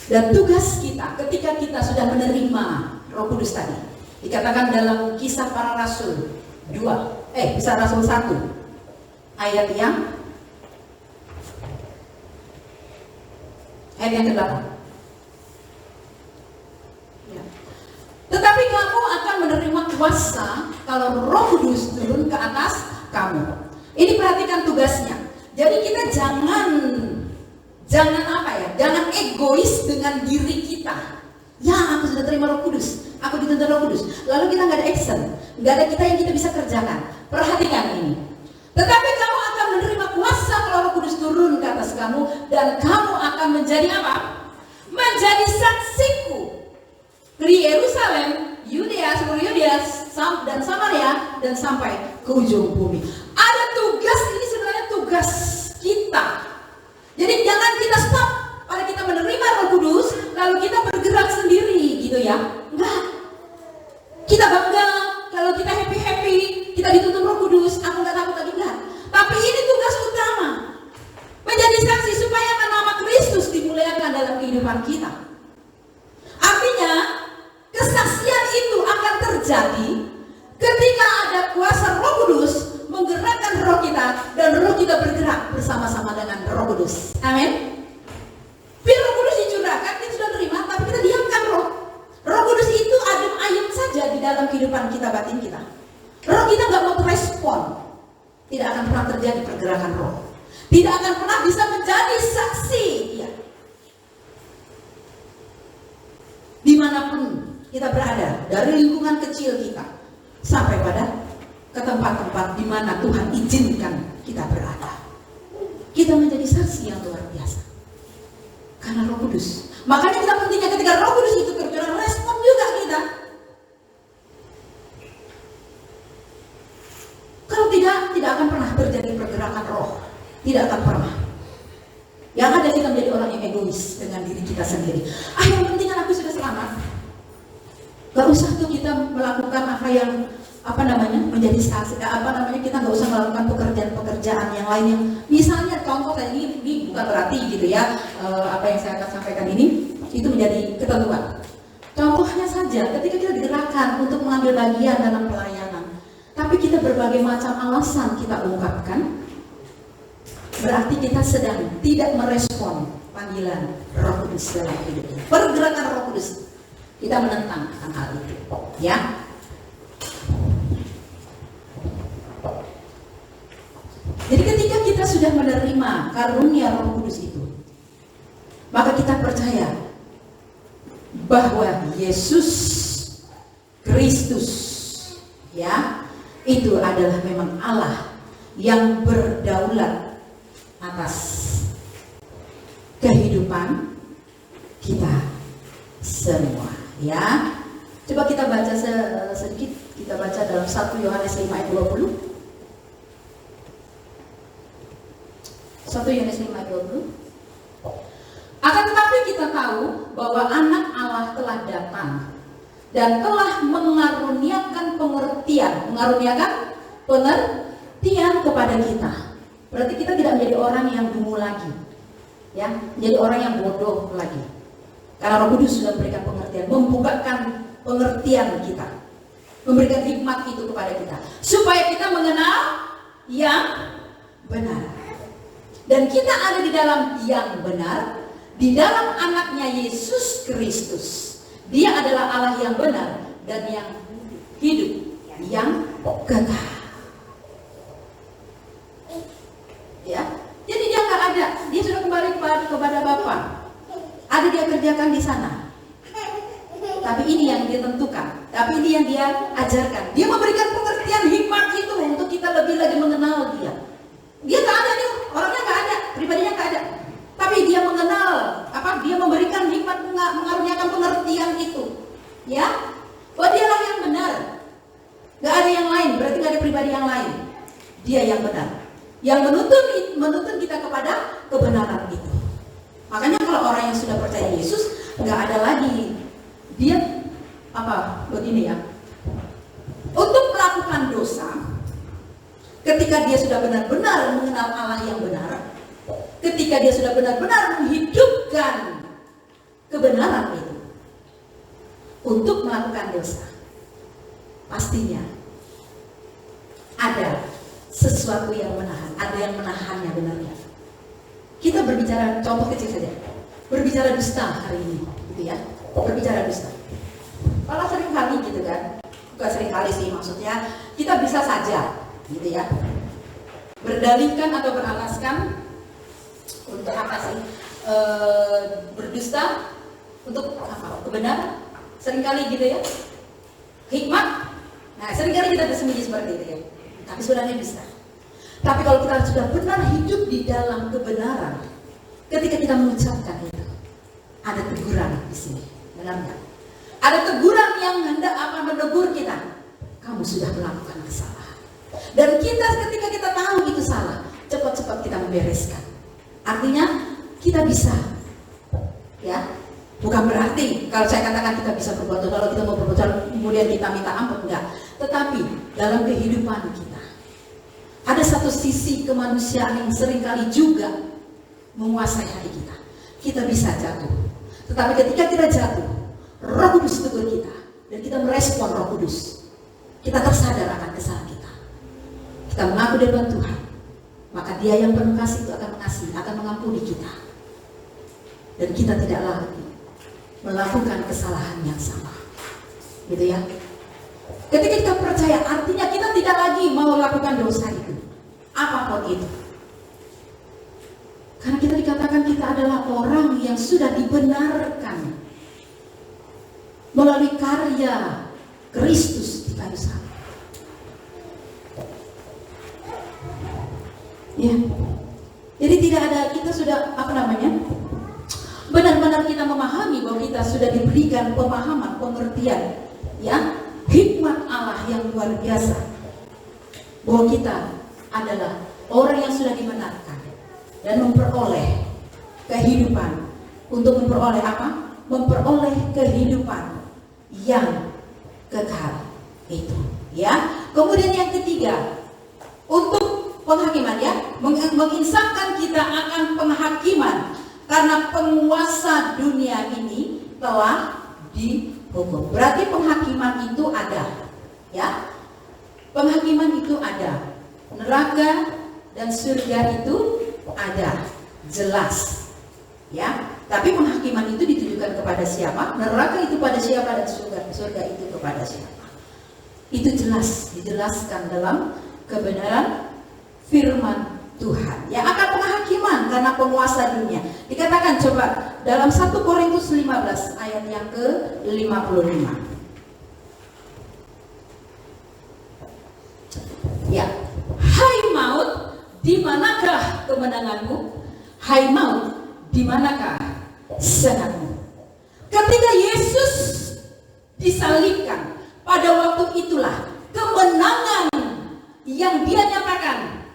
Dan tugas kita ketika kita sudah menerima Roh Kudus tadi, dikatakan dalam Kisah Para Rasul 2, Kisah Rasul 1 ayat yang ke-8. Ya. Tetapi kamu akan menerima kuasa kalau Roh Kudus turun ke atas kamu. Ini perhatikan tugasnya. Jadi kita jangan egois dengan diri kita. Ya, aku sudah terima Roh Kudus, aku dituntun Roh Kudus. Lalu kita nggak ada action, nggak ada kita yang kita bisa kerjakan. Perhatikan ini. Tetapi kamu akan menerima kuasa kalau Roh Kudus turun ke atas kamu, dan kamu akan menjadi apa? Menjadi saksiku di Yerusalem, Yudea, seluruh Yudea dan Samaria, dan sampai ke ujung bumi. Ada tugas, ini sebenarnya tugas kita. Jadi jangan kita stop pada kita menerima Roh Kudus lalu kita bergerak sendiri gitu ya. Enggak. Kita bangga kalau kita happy, kita dituntun Roh Kudus, aku nggak takut lagi, enggak. Tapi ini tugas utama, menjadi saksi supaya nama Kristus dimuliakan dalam kehidupan kita. Artinya kesaksian itu akan terjadi ketika ada kuasa Roh Kudus menggerakkan roh kita, dan roh kita bergerak bersama-sama dengan Roh Kudus. Amin. Biar Roh Kudus dicurahkan, kita sudah terima, tapi kita diamkan roh. Roh Kudus itu adem ayem saja di dalam kehidupan kita, batin kita. Roh kita nggak mau respon, tidak akan pernah terjadi pergerakan roh. Tidak akan pernah bisa menjadi saksi ya. Dimanapun kita berada, dari lingkungan kecil kita sampai pada ke tempat-tempat di mana Tuhan izinkan kita berada, kita menjadi saksi yang luar biasa karena Roh Kudus. Makanya kita pentingnya ketika Roh Kudus itu tercurah, respon juga kita. Kalau tidak akan pernah terjadi pergerakan roh, tidak akan pernah. Yang ada kita menjadi orang yang egois dengan diri kita sendiri. Yang penting aku sudah selamat. Gak usah tuh kita melakukan apa yang menjadi saksi, kita nggak usah melakukan pekerjaan-pekerjaan yang lain yang misalnya contoh kayak ini bukan berarti gitu ya, apa yang saya akan sampaikan ini itu menjadi ketentuan. Contohnya saja ketika kita digerakkan untuk mengambil bagian dalam pelayanan, tapi kita berbagai macam alasan kita ungkapkan, berarti kita sedang tidak merespon panggilan Roh Kudus dalam hidup kita. Pergerakan Roh Kudus, kita menentang akan hal itu, ya. Jadi ketika kita sudah menerima karunia Roh Kudus itu, maka kita percaya bahwa Yesus Kristus ya itu adalah memang Allah yang berdaulat atas kehidupan kita semua ya. Coba kita baca sedikit, kita baca dalam 1 Yohanes 5 ayat 20. 1 Yohanes 5 ayat 20. Akan tetapi kita tahu bahwa anak Allah telah datang dan telah mengaruniakan pengertian kepada kita. Berarti kita tidak menjadi orang yang dungu lagi, ya, menjadi orang yang bodoh lagi. Karena Roh Kudus sudah memberikan pengertian, membukakan pengertian kita, memberikan hikmat itu kepada kita, supaya kita mengenal yang benar. Dan kita ada di dalam yang benar, di dalam anaknya Yesus Kristus. Dia adalah Allah yang benar dan yang hidup, yang kekal. Ya, jadi dia nggak ada, dia sudah kembali kepada Bapa. Ada dia kerjakan di sana. Tapi ini yang dia tentukan, tapi ini yang dia ajarkan. Dia memberikan pengertian hikmat itu untuk kita lebih lagi mengenal dia. Dia nggak ada nih, orangnya nggak ada, pribadinya nggak ada. Tapi dia mengenal, dia memberikan hikmat, mengaruniakan pengertian itu, ya. Bahwa dialah yang benar, nggak ada yang lain, berarti nggak ada pribadi yang lain. Dia yang benar, yang menuntun kita kepada kebenaran itu. orang yang sudah percaya Yesus nggak ada lagi dia begini ya, untuk melakukan dosa. Ketika dia sudah benar-benar mengenal Allah yang benar, ketika dia sudah benar-benar menghidupkan kebenaran itu untuk melakukan dosa, pastinya ada sesuatu yang menahan, ada yang menahannya benarnya. Kita berbicara contoh kecil saja, berbicara dusta hari ini, gitu ya, berbicara dusta. Kalau sering kali gitu kan, bukan sering kali sih maksudnya, kita bisa saja, gitu ya, berdalihkan atau beralaskan untuk apa sih? Berdusta untuk apa? Kebenaran, seringkali gitu ya, hikmat. Nah, seringkali kita bersembunyi seperti itu ya, tapi sebenarnya bisa. Tapi kalau kita sudah benar hidup di dalam kebenaran, ketika kita mengucapkan itu, ada teguran di sini, benar nggak? Ada teguran yang hendak akan menegur kita. Kamu sudah melakukan kesalahan. Dan kita ketika kita tahu itu salah, cepat-cepat kita membereskan. Artinya kita bisa, ya. Bukan berarti kalau saya katakan kita bisa berbuat dosa, kalau kita mau berbuat dosa kemudian kita minta ampun, enggak. Tetapi dalam kehidupan kita ada satu sisi kemanusiaan yang seringkali juga menguasai hati kita. Kita bisa jatuh. Tetapi ketika kita jatuh, Roh Kudus tegur kita dan kita merespon Roh Kudus. Kita tersadar akan kesalahan kita. Kita mengaku di depan Tuhan, maka Dia yang penuh kasih itu akan mengasihi, akan mengampuni kita. Dan kita tidak lagi melakukan kesalahan yang sama. Gitu ya. Ketika kita percaya, artinya kita tidak lagi mau melakukan dosa itu, apapun itu. Karena kita dikatakan kita adalah orang yang sudah dibenarkan melalui karya Kristus di kayu salib. Ya. Jadi tidak ada, kita sudah benar-benar kita memahami bahwa kita sudah diberikan pemahaman, pengertian, ya, hikmat Allah yang luar biasa, bahwa kita adalah orang yang sudah dibenarkan dan memperoleh kehidupan. Untuk memperoleh apa? Memperoleh kehidupan yang kekal itu, ya. Kemudian yang ketiga, untuk penghakiman, ya, menginsafkan kita akan penghakiman karena penguasa dunia ini telah dihukum. Berarti penghakiman itu ada, ya. Penghakiman itu ada. Neraka dan surga itu ada, jelas, ya. Tapi penghakiman itu ditujukan kepada siapa? Neraka itu pada siapa dan surga itu kepada siapa? Itu jelas dijelaskan dalam kebenaran firman Tuhan. Ya, akan penghakiman karena penguasa dunia. Dikatakan coba dalam 1 Korintus 15 ayat yang ke-55. Ya. Hai maut, di manakah kemenanganmu? Hai maut, di manakah sengatmu? Ketika Yesus disalibkan, pada waktu itulah kemenangan yang Dia nyatakan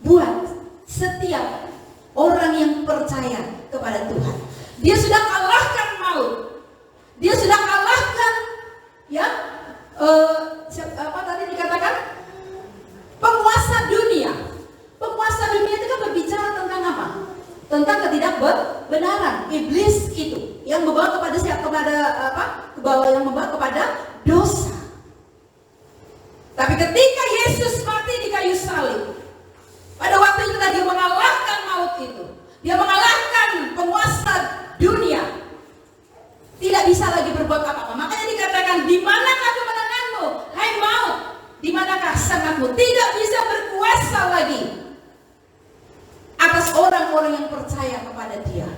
buat setiap orang yang percaya kepada Tuhan. Dia sudah kalahkan maut. Dia sudah kalahkan, ya, apa tadi dikatakan? Penguasa dunia. Penguasa dunia itu kan berbicara tentang apa? Tentang ketidakbenaran. Iblis itu yang membawa kepada siapa? Kepada apa? Yang membawa kepada dosa. Tapi ketika Yesus mati di kayu salib, pada waktu itu dia mengalahkan maut itu. Dia mengalahkan penguasa dunia. Tidak bisa lagi berbuat apa-apa. Makanya dikatakan, di manakah kemenanganmu? Hai maut, di manakah sengatmu? Tidak bisa berkuasa lagi atas orang-orang yang percaya kepada Dia.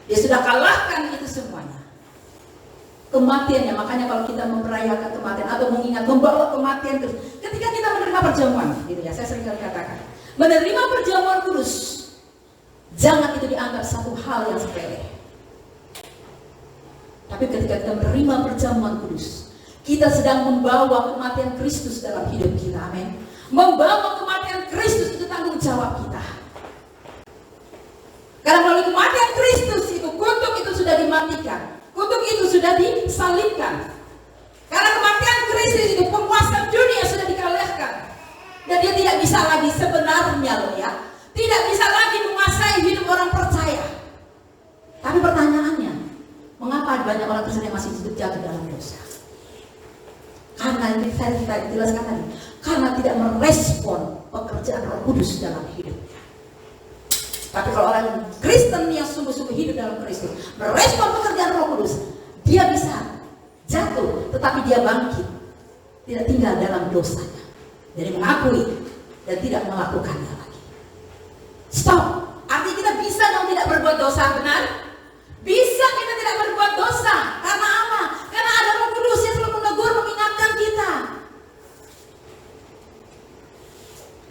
Dia sudah kalahkan itu semuanya. Kematiannya, makanya kalau kita merayakan kematian atau mengingat, membawa kematian terus. Ketika kita menerima perjamuan, gitu ya, saya sering kali katakan, menerima perjamuan kudus, jangan itu dianggap satu hal yang sepele. Tapi ketika kita menerima perjamuan kudus, kita sedang membawa kematian Kristus dalam hidup kita, amin. Membawa kematian Kristus itu tanggung jawab kita. Karena melalui kematian Kristus dimatikan. Kutuk itu sudah disalibkan. Karena kematian Kristus itu penguasa dunia sudah dikalahkan. Dan dia tidak bisa lagi sebenarnya loh ya, tidak bisa lagi menguasai hidup orang percaya. Tapi pertanyaannya, mengapa banyak orang Kristen yang masih hidup jatuh dalam dosa? Karena ini saya jelaskan tadi, karena tidak merespon pekerjaan Roh Kudus dalam hidupnya. Tapi kalau orang Kristen yang sungguh-sungguh hidup dalam Kristus, merespon pekerjaan Roh Kudus, dia bisa jatuh, tetapi dia bangkit, tidak tinggal dalam dosanya. Jadi mengakui dan tidak melakukannya lagi. Stop. Artinya kita bisa dong tidak berbuat dosa, benar? Bisa kita tidak berbuat dosa. Karena apa? Karena ada Roh Kudus yang selalu menegur, mengingatkan kita.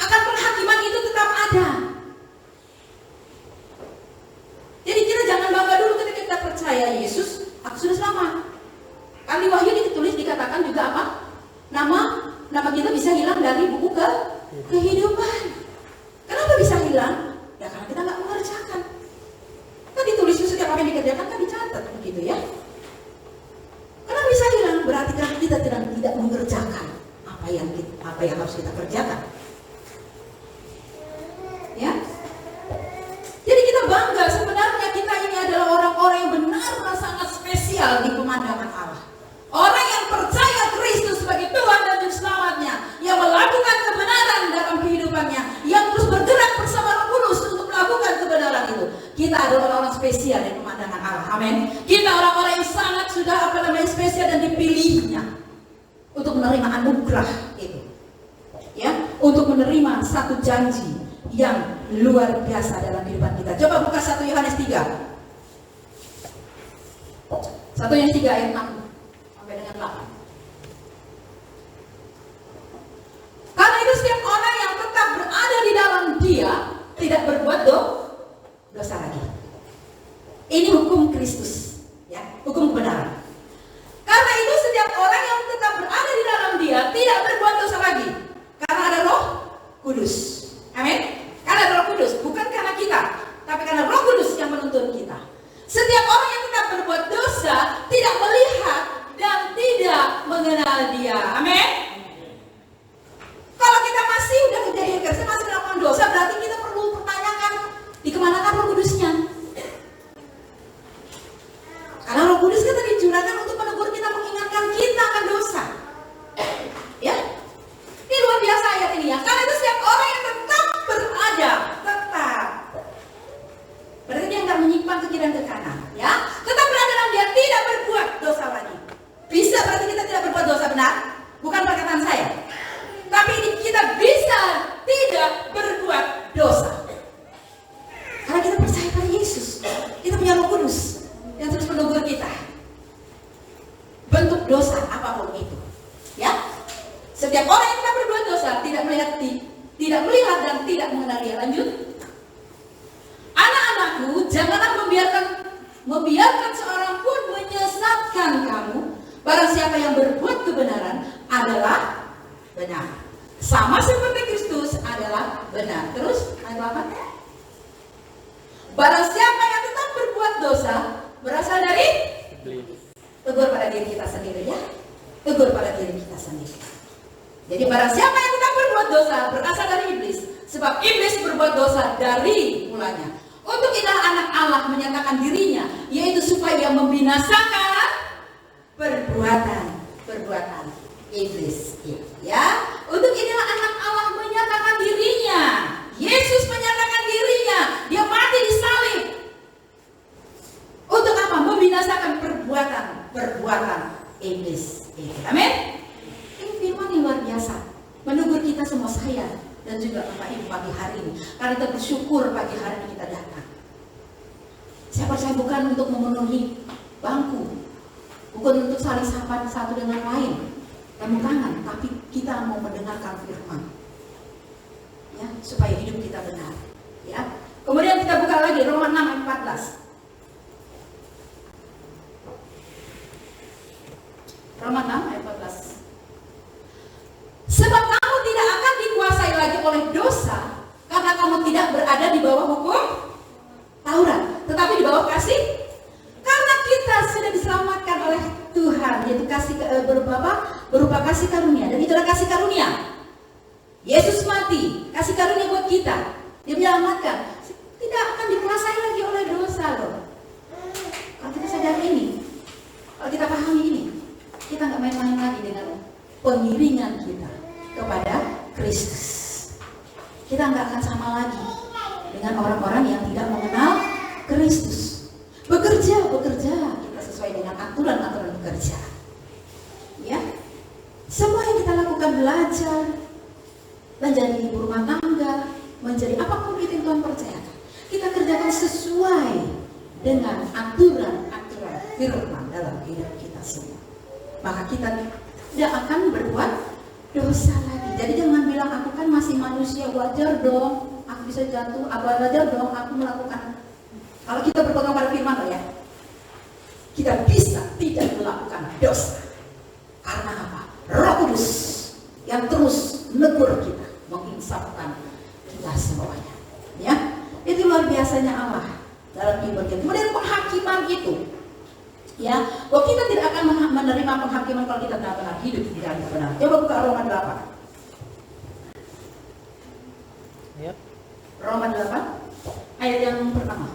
Akan penghakiman itu tetap ada. Jadi kita jangan bangga dulu ketika kita percaya Yesus, aku sudah selamat. Kali Wahyu ditulis dikatakan juga apa? Nama kita bisa hilang dari buku kehidupan. Kenapa bisa hilang? Ya karena kita nggak mengerjakan. Kan ditulis setiap apa yang dikerjakan kan dicatat begitu ya. Kenapa bisa hilang? Berarti kan kita tidak mengerjakan apa yang harus kita kerjakan. Ya. Jadi kita bangga, sebenarnya kita ini adalah orang-orang yang benar-benar sangat spesial di pemandangan Allah. Orang yang percaya Kristus sebagai Tuhan dan Juru Selamatnya, yang melakukan kebenaran dalam kehidupannya, yang terus bergerak bersama Roh Kudus untuk melakukan kebenaran itu. Kita adalah orang-orang spesial di pemandangan Allah. Amin. Kita orang-orang yang sangat sudah spesial dan dipilihnya untuk menerima anugerah itu. Ya, untuk menerima satu janji yang luar biasa dalam kehidupan kita. Coba buka 1 Yohanes 3. 1 Yohanes 3 ayat 6 sampai dengan 8. Karena itu setiap orang yang tetap berada di dalam Dia tidak berbuat dosa lagi. Ini hukum Kristus, ya, hukum kebenaran. Karena itu setiap orang yang tetap berada di dalam Dia tidak berbuat dosa lagi. Karena ada Roh Kudus. Amin. Karena ada Roh Kudus, bukan karena kita, tapi karena Roh Kudus yang menuntun kita. Setiap orang yang tetap berbuat dosa tidak melihat dan tidak mengenal Dia. Amin. Kalau kita masih udah kejadian Kristen, masih melakukan dosa, berarti kita perlu pertanyakan, dikemanakan Roh Kudusnya? Karena Roh Kudus kita dicurahkan untuk menegur kita, mengingatkan kita akan dosa. Ya, ini luar biasa ayat ini ya. Karena itu setiap orang yang tetap berada, berarti dia nggak menyimpang ke kiri dan ke kanan, ya. Tetap berada dalam Dia, tidak berbuat dosa lagi. Bisa berarti kita tidak berbuat dosa, benar? Bukan perkataan saya. Tapi kita bisa tidak berbuat dosa. Karena kita percaya pada Yesus. Kita punya Roh Kudus yang terus menegur kita. Bentuk dosa apapun itu, ya. Setiap orang yang tidak berbuat dosa tidak melihat dan tidak mengenal Dia. Lanjut. Anak-anakku, janganlah membiarkan seorang pun menyesatkan kamu. Barang siapa yang berbuat kebenaran adalah benar, sama seperti Kristus adalah benar. Terus ayat 8. Barang siapa yang tetap berbuat dosa berasal dari tegur pada diri kita sendiri, ya. Tegur pada diri kita sendiri. Jadi barang siapa yang tetap berbuat dosa berasal dari iblis, sebab iblis berbuat dosa dari mulanya. Untuk inilah anak Allah menyatakan dirinya, yaitu supaya membinasakan perbuatan iblis, ya. Untuk inilah anak Allah menyatakan dirinya. Yesus menyatakan dirinya, Dia mati disalib. Untuk apa? Membinasakan perbuatan iblis. Amin. Ini firman yang luar biasa, menegur kita semua, saya dan juga Bapak Ibu pagi hari ini. Karena kita bersyukur pagi hari ini kita datang. Saya percaya bukan untuk memenuhi bangku, bukan untuk saling sapa satu dengan lain, temu tangan, tapi kita mau mendengarkan firman, ya, supaya hidup kita benar, ya. Kemudian kita buka lagi Roma 6 ayat 14. Roma 6 ayat 14. Sebab kamu tidak akan dikuasai lagi oleh dosa, karena kamu tidak berada di bawah hukum Taurat, tetapi di bawah kasih. Karena kita yaitu berupa kasih karunia, dan itulah kasih karunia. Yesus mati, kasih karunia buat kita. Dia menyelamatkan. Tidak akan dikuasai lagi oleh dosa loh. Kalau kita sadar ini, kalau kita pahami ini, kita nggak main-main lagi dengan pengiringan kita kepada Kristus. Kita nggak akan sama lagi dengan orang-orang yang tidak mengenal Kristus. Bekerja kita sesuai dengan aturan-aturan bekerja. Ya, semua yang kita lakukan, belajar, menjadi ibu rumah tangga, menjadi apapun itu yang Tuhan percayakan, kita kerjakan sesuai dengan aturan-aturan firman dalam hidup kita semua. Maka kita tidak akan berbuat dosa lagi. Jadi jangan bilang aku kan masih manusia, wajar dong aku bisa jatuh, wajar dong aku melakukan. Kalau kita berpegang pada firman loh ya, kita bisa tidak melakukan dosa. Karena apa? Roh Kudus yang terus menegur kita, menginsafkan kita semuanya. Ya, itu luar biasanya Allah dalam hidup kita. Kemudian penghakiman itu, ya, bahwa kita tidak akan menerima penghakiman kalau kita benar-benar hidup di dalam kebenaran. Coba buka Roma 8. Yep. Roma 8 ayat yang pertama.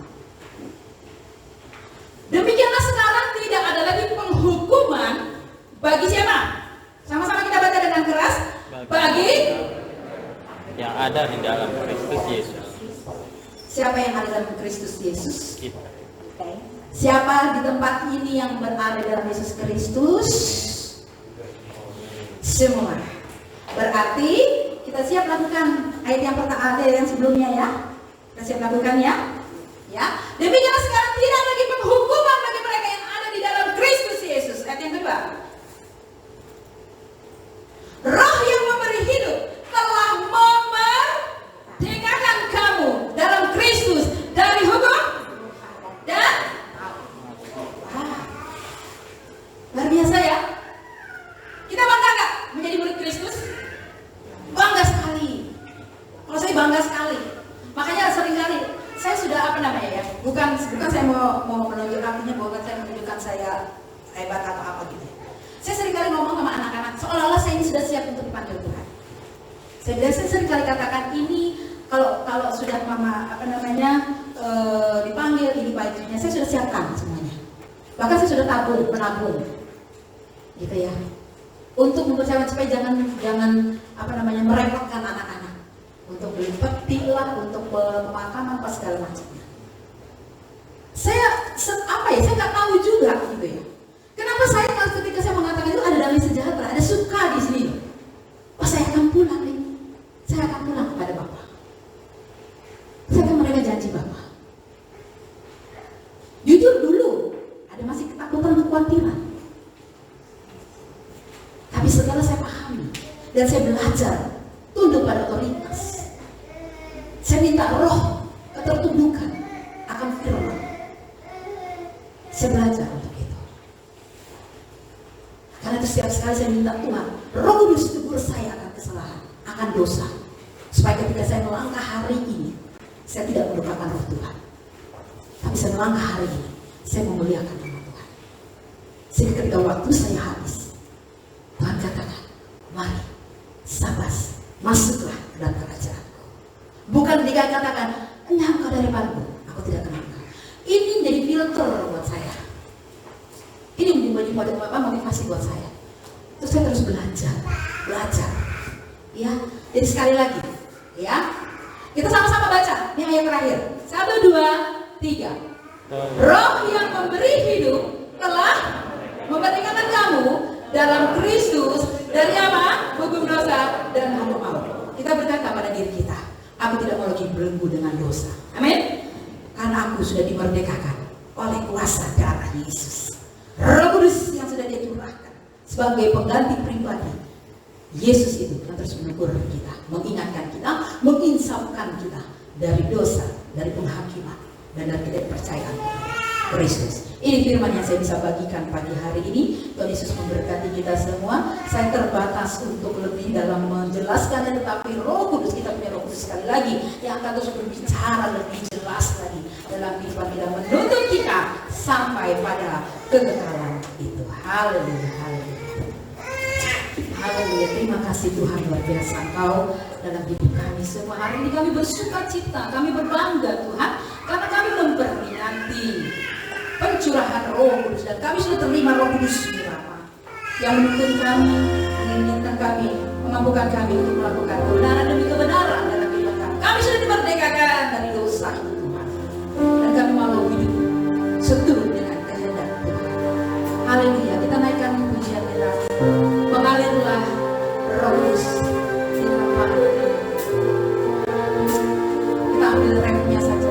Demikianlah sekarang tidak ada lagi penghukuman bagi siapa? Sama-sama kita baca dengan keras. Bagi yang ada di dalam Kristus Yesus. Siapa yang ada dalam Kristus Yesus? Kita. Okay. Siapa di tempat ini yang berada dalam Yesus Kristus? Semua. Berarti kita siap lakukan ayat yang pertama, ayat yang sebelumnya ya. Kita siap lakukan ya. Ya. Demikianlah sekarang tidak lagi penghukuman bagi mereka yang ada di dalam Kristus Yesus. Ayat yang kedua. Roh yang memberi hidup telah memerdekakan kamu dalam Kristus dari hukum dan luar biasa ya. Kita bangga gak menjadi murid Kristus? Bangga sekali. Kalau saya bangga sekali. Makanya seringkali saya sudah bukan saya mau menunjuk, artinya bukan saya menunjukkan saya hebat atau apa gitu. Saya seringkali ngomong sama anak-anak seolah-olah saya ini sudah siap untuk dipanggil Tuhan. Saya seringkali katakan ini kalau sudah mama dipanggil ini bajunya saya sudah siapkan semuanya. Bahkan saya sudah menabung. Gitu ya, untuk mempersiapkan supaya jangan merepotkan anak-anak untuk beli peti lah, untuk pemakaman pas segala macamnya. Saya nggak tahu juga gitu ya. Kenapa ketika saya mengatakan itu ada damai sejahtera, ada suka di sini. Oh, saya akan pulang nih. Saya akan pulang kepada Bapak. Saya akan mereka janji Bapak. Jujur dulu ada masih ketakutan, kekhawatiran. Tapi setelah saya pahami dan saya belajar tunduk pada otoritas, saya minta roh ketertundukan akan firman. Saya belajar untuk itu. Karena itu setiap sekali saya minta Tuhan, Roh Kudus tegur saya akan kesalahan, akan dosa, supaya ketika saya melangkah hari ini, saya tidak melupakan roh Tuhan. Tapi saya melangkah hari ini, saya memuliakan nama Tuhan. Sehingga ketika waktu saya habis, Tuhan katakan, mari, sabas, masuklah ke dalam kerajaanku. Bukan ketika katakan, enggak engkau daripadaku, aku tidak kenal engkau. Ini menjadi filter buat saya. Ini menjadi motivasi buat saya. Terus saya terus belajar. Ya, jadi sekali lagi, ya, kita sama-sama baca. Ini ayat terakhir. 1, 2, 3. Roh yang memberi hidup telah memerdekakan kamu dalam Kristus dari apa? Hukum dosa dan hukum maut. Kita berkata pada diri kita, aku tidak mau lagi belenggu dengan dosa. Amin. Karena aku sudah dimerdekakan oleh kuasa darah Yesus. Roh Kudus yang sudah dia curahkan sebagai pengganti pribadi. Yesus itu yang terus menegur kita, mengingatkan kita, menginsafkan kita dari dosa, dari penghakiman, dan dari ketidakpercayaan kepada Kristus. Ini firman yang saya bisa bagikan pagi hari ini. Tuhan Yesus memberkati kita semua. Saya terbatas untuk lebih dalam menjelaskan, tetapi Roh Kudus, kita punya Roh Kudus sekali lagi yang akan terus berbicara lebih jelas lagi dalam kehidupan kita, menuntun kita sampai pada kekekalan itu. Haleluya, haleluya. Haleluya, terima kasih Tuhan, luar biasa Engkau dalam hidup kami semua. Hari ini kami bersuka cita, kami berbangga Tuhan, karena kami memperingati pencurahan Roh Kudus, dan kami sudah terima Roh Kudus yang menuntun kami, menginginkan kami, memampukan kami untuk melakukan kebenaran demi kebenaran dalam hidup kami. Kami sudah dimerdekakan dari dosa itu Tuhan, dan kami mau hidup seturut dengan kehendak Tuhan. Haleluya, kita naikkan pujian kita. Mengalirlah Roh Kudus di tempat ini. Kita ambil remnya saja.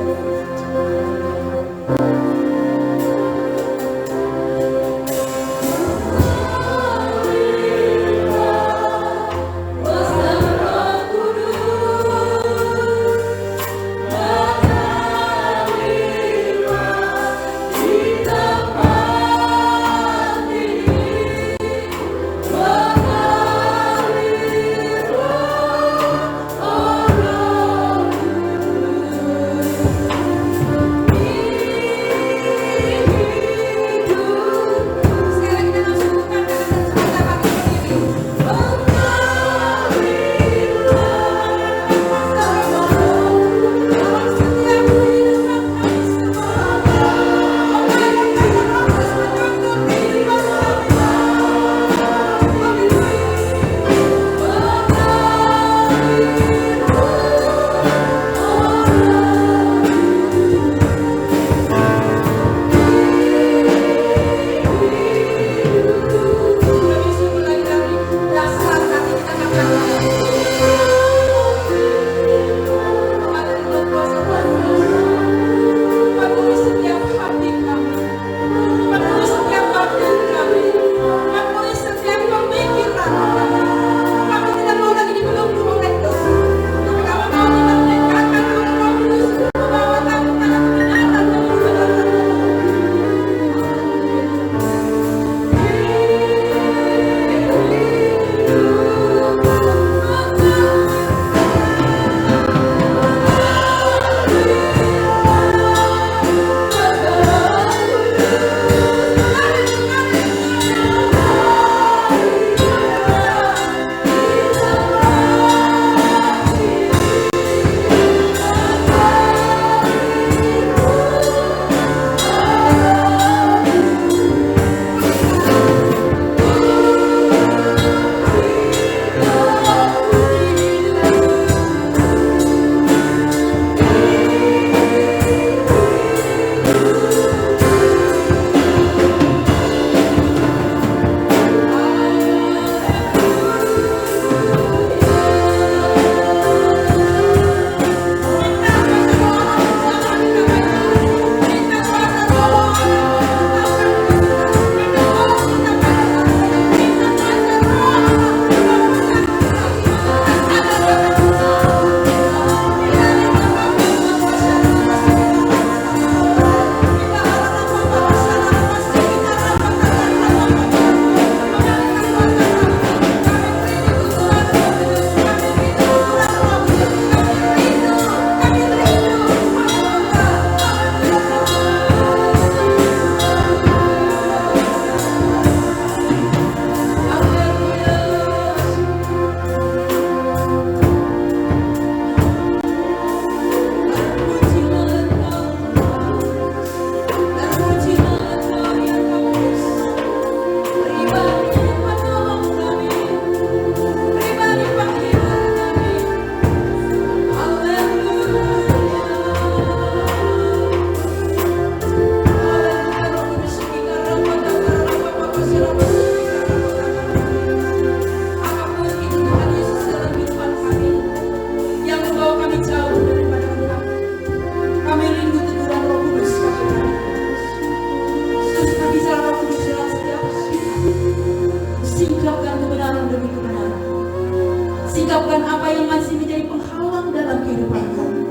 Sikapkan apa yang masih menjadi penghalang dalam kehidupan kami,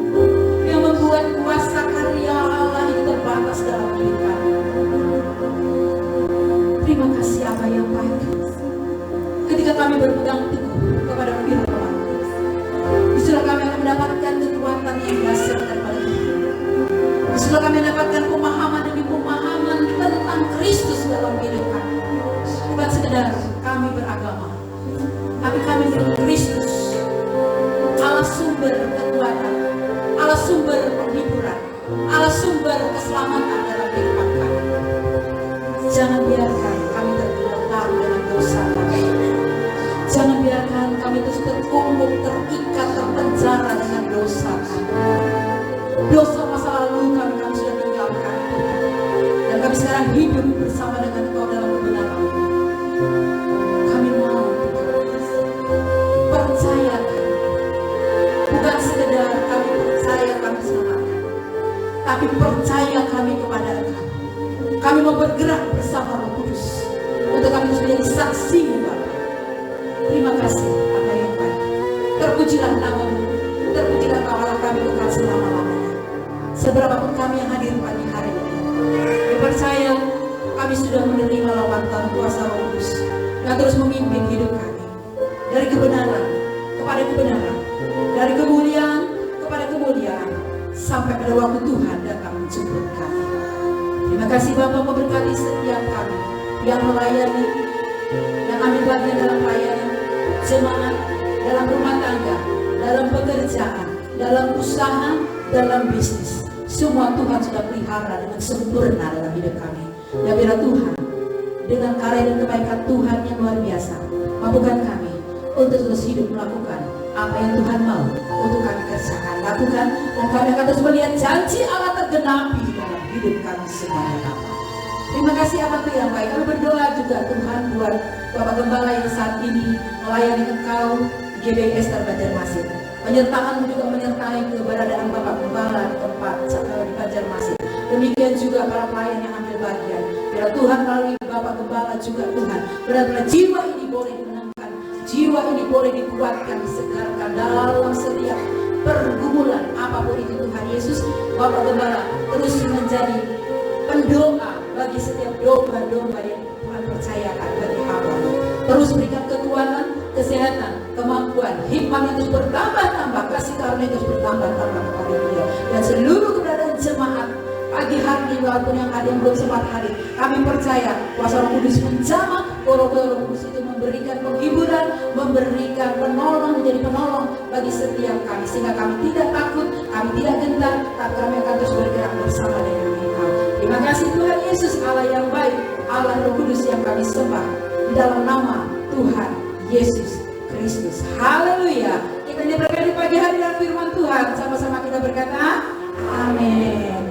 yang membuat kuasa karya Allah itu terbatas dalam hidup kami. Terima kasih apa yang baik ketika kami berpegang teguh kepada firman Tuhan. Disitulah kami akan mendapatkan kekuatan yang dasar daripada Tuhan. Disitulah kami mendapatkan pemahaman demi pemahaman tentang Kristus dalam hidup kami. sekadar kami beragama, tapi kami milik Kristus, Allah sumber kekuatan, Allah sumber penghiburan, Allah sumber keselamatan dalam kehidupan kami. Jangan biarkan kami tergeletak dengan dosa kami. Jangan biarkan kami terus terkungkung, terikat, terpenjara dengan dosa kami. Dosa masa lalu kami sudah tinggalkan, dan kami sekarang hidup bersama dengan Engkau dalam kebenaran. Kami mau percaya, bukan sekedar kami percaya kami selamatkan, tapi percaya kami kepada Engkau. Kami mau bergerak bersama Roh Kudus untuk kami terus menjadi saksi-Mu, Bapa. Terima kasih Bapa yang baik. Terpujilah nama-Mu, terpujilah Allah kami kekal selama-lamanya. Seberapapun kami yang hadir pagi hari ini, kami percaya kami sudah menerima lawatan kuasa Roh Kudus yang terus memimpin hidup kami dari kebenaran kepada kebenaran, dari kemuliaan kepada kemuliaan, sampai pada waktu Tuhan datang menjemput kami. Terima kasih Bapa, memberkati setiap kami yang melayani, yang ambil bagian dalam pelayanan jemaat, dalam rumah tangga, dalam pekerjaan, dalam usaha, dalam bisnis. Semua Tuhan sudah pelihara dengan sempurna dalam hidup kami. Ya biarlah Tuhan dengan karya dan kebaikan Tuhan yang luar biasa mampukan kami untuk terus hidup melakukan apa yang Tuhan mau untuk kami kerjakan, lakukan, dan kami akan terus melihat janji Allah tergenapi dalam hidup kami semuanya, Bapa. Terima kasih Bapa yang baik. Kami berdoa juga Tuhan buat Bapak Gembala yang saat ini melayani Engkau di GBI Ester Banjarmasin. Penyertaan juga menyertai keberadaan Bapak Gembala di tempat di Banjarmasin. Demikian juga para pelayan yang ambil bagian. Biar Tuhan melalui Bapak Gembala juga Tuhan benar-benar jiwa ini boleh dimenangkan, jiwa ini boleh dikuatkan, disegarkan dalam setiap pergumulan apapun itu Tuhan Yesus. Bapak Gembala terus menjadi pendoa bagi setiap domba-domba yang Tuhan percayakan bagi hamba-Mu. Terus berikan kekuatan, kesehatan, kemampuan, hikmat yang terus bertambah-tambah, kasih karunia terus bertambah-tambah kepada beliau dan seluruh keberadaan jemaat pagi hari ini, walaupun yang ada yang belum sempat hadir. Kami percaya kuasa Roh Kudus menjamah, Roh Kudus itu memberikan penghiburan, memberikan penolong, menjadi penolong bagi setiap kami, sehingga kami tidak takut, kami tidak gentar, tapi kami akan terus bergerak bersama dengan Engkau. Terima kasih Tuhan Yesus, Allah yang baik, Allah Roh Kudus yang kami sembah di dalam nama Tuhan Yesus Kristus. Haleluya. Kita diberkati pagi hari dengan firman Tuhan. Sama-sama kita berkata, amin.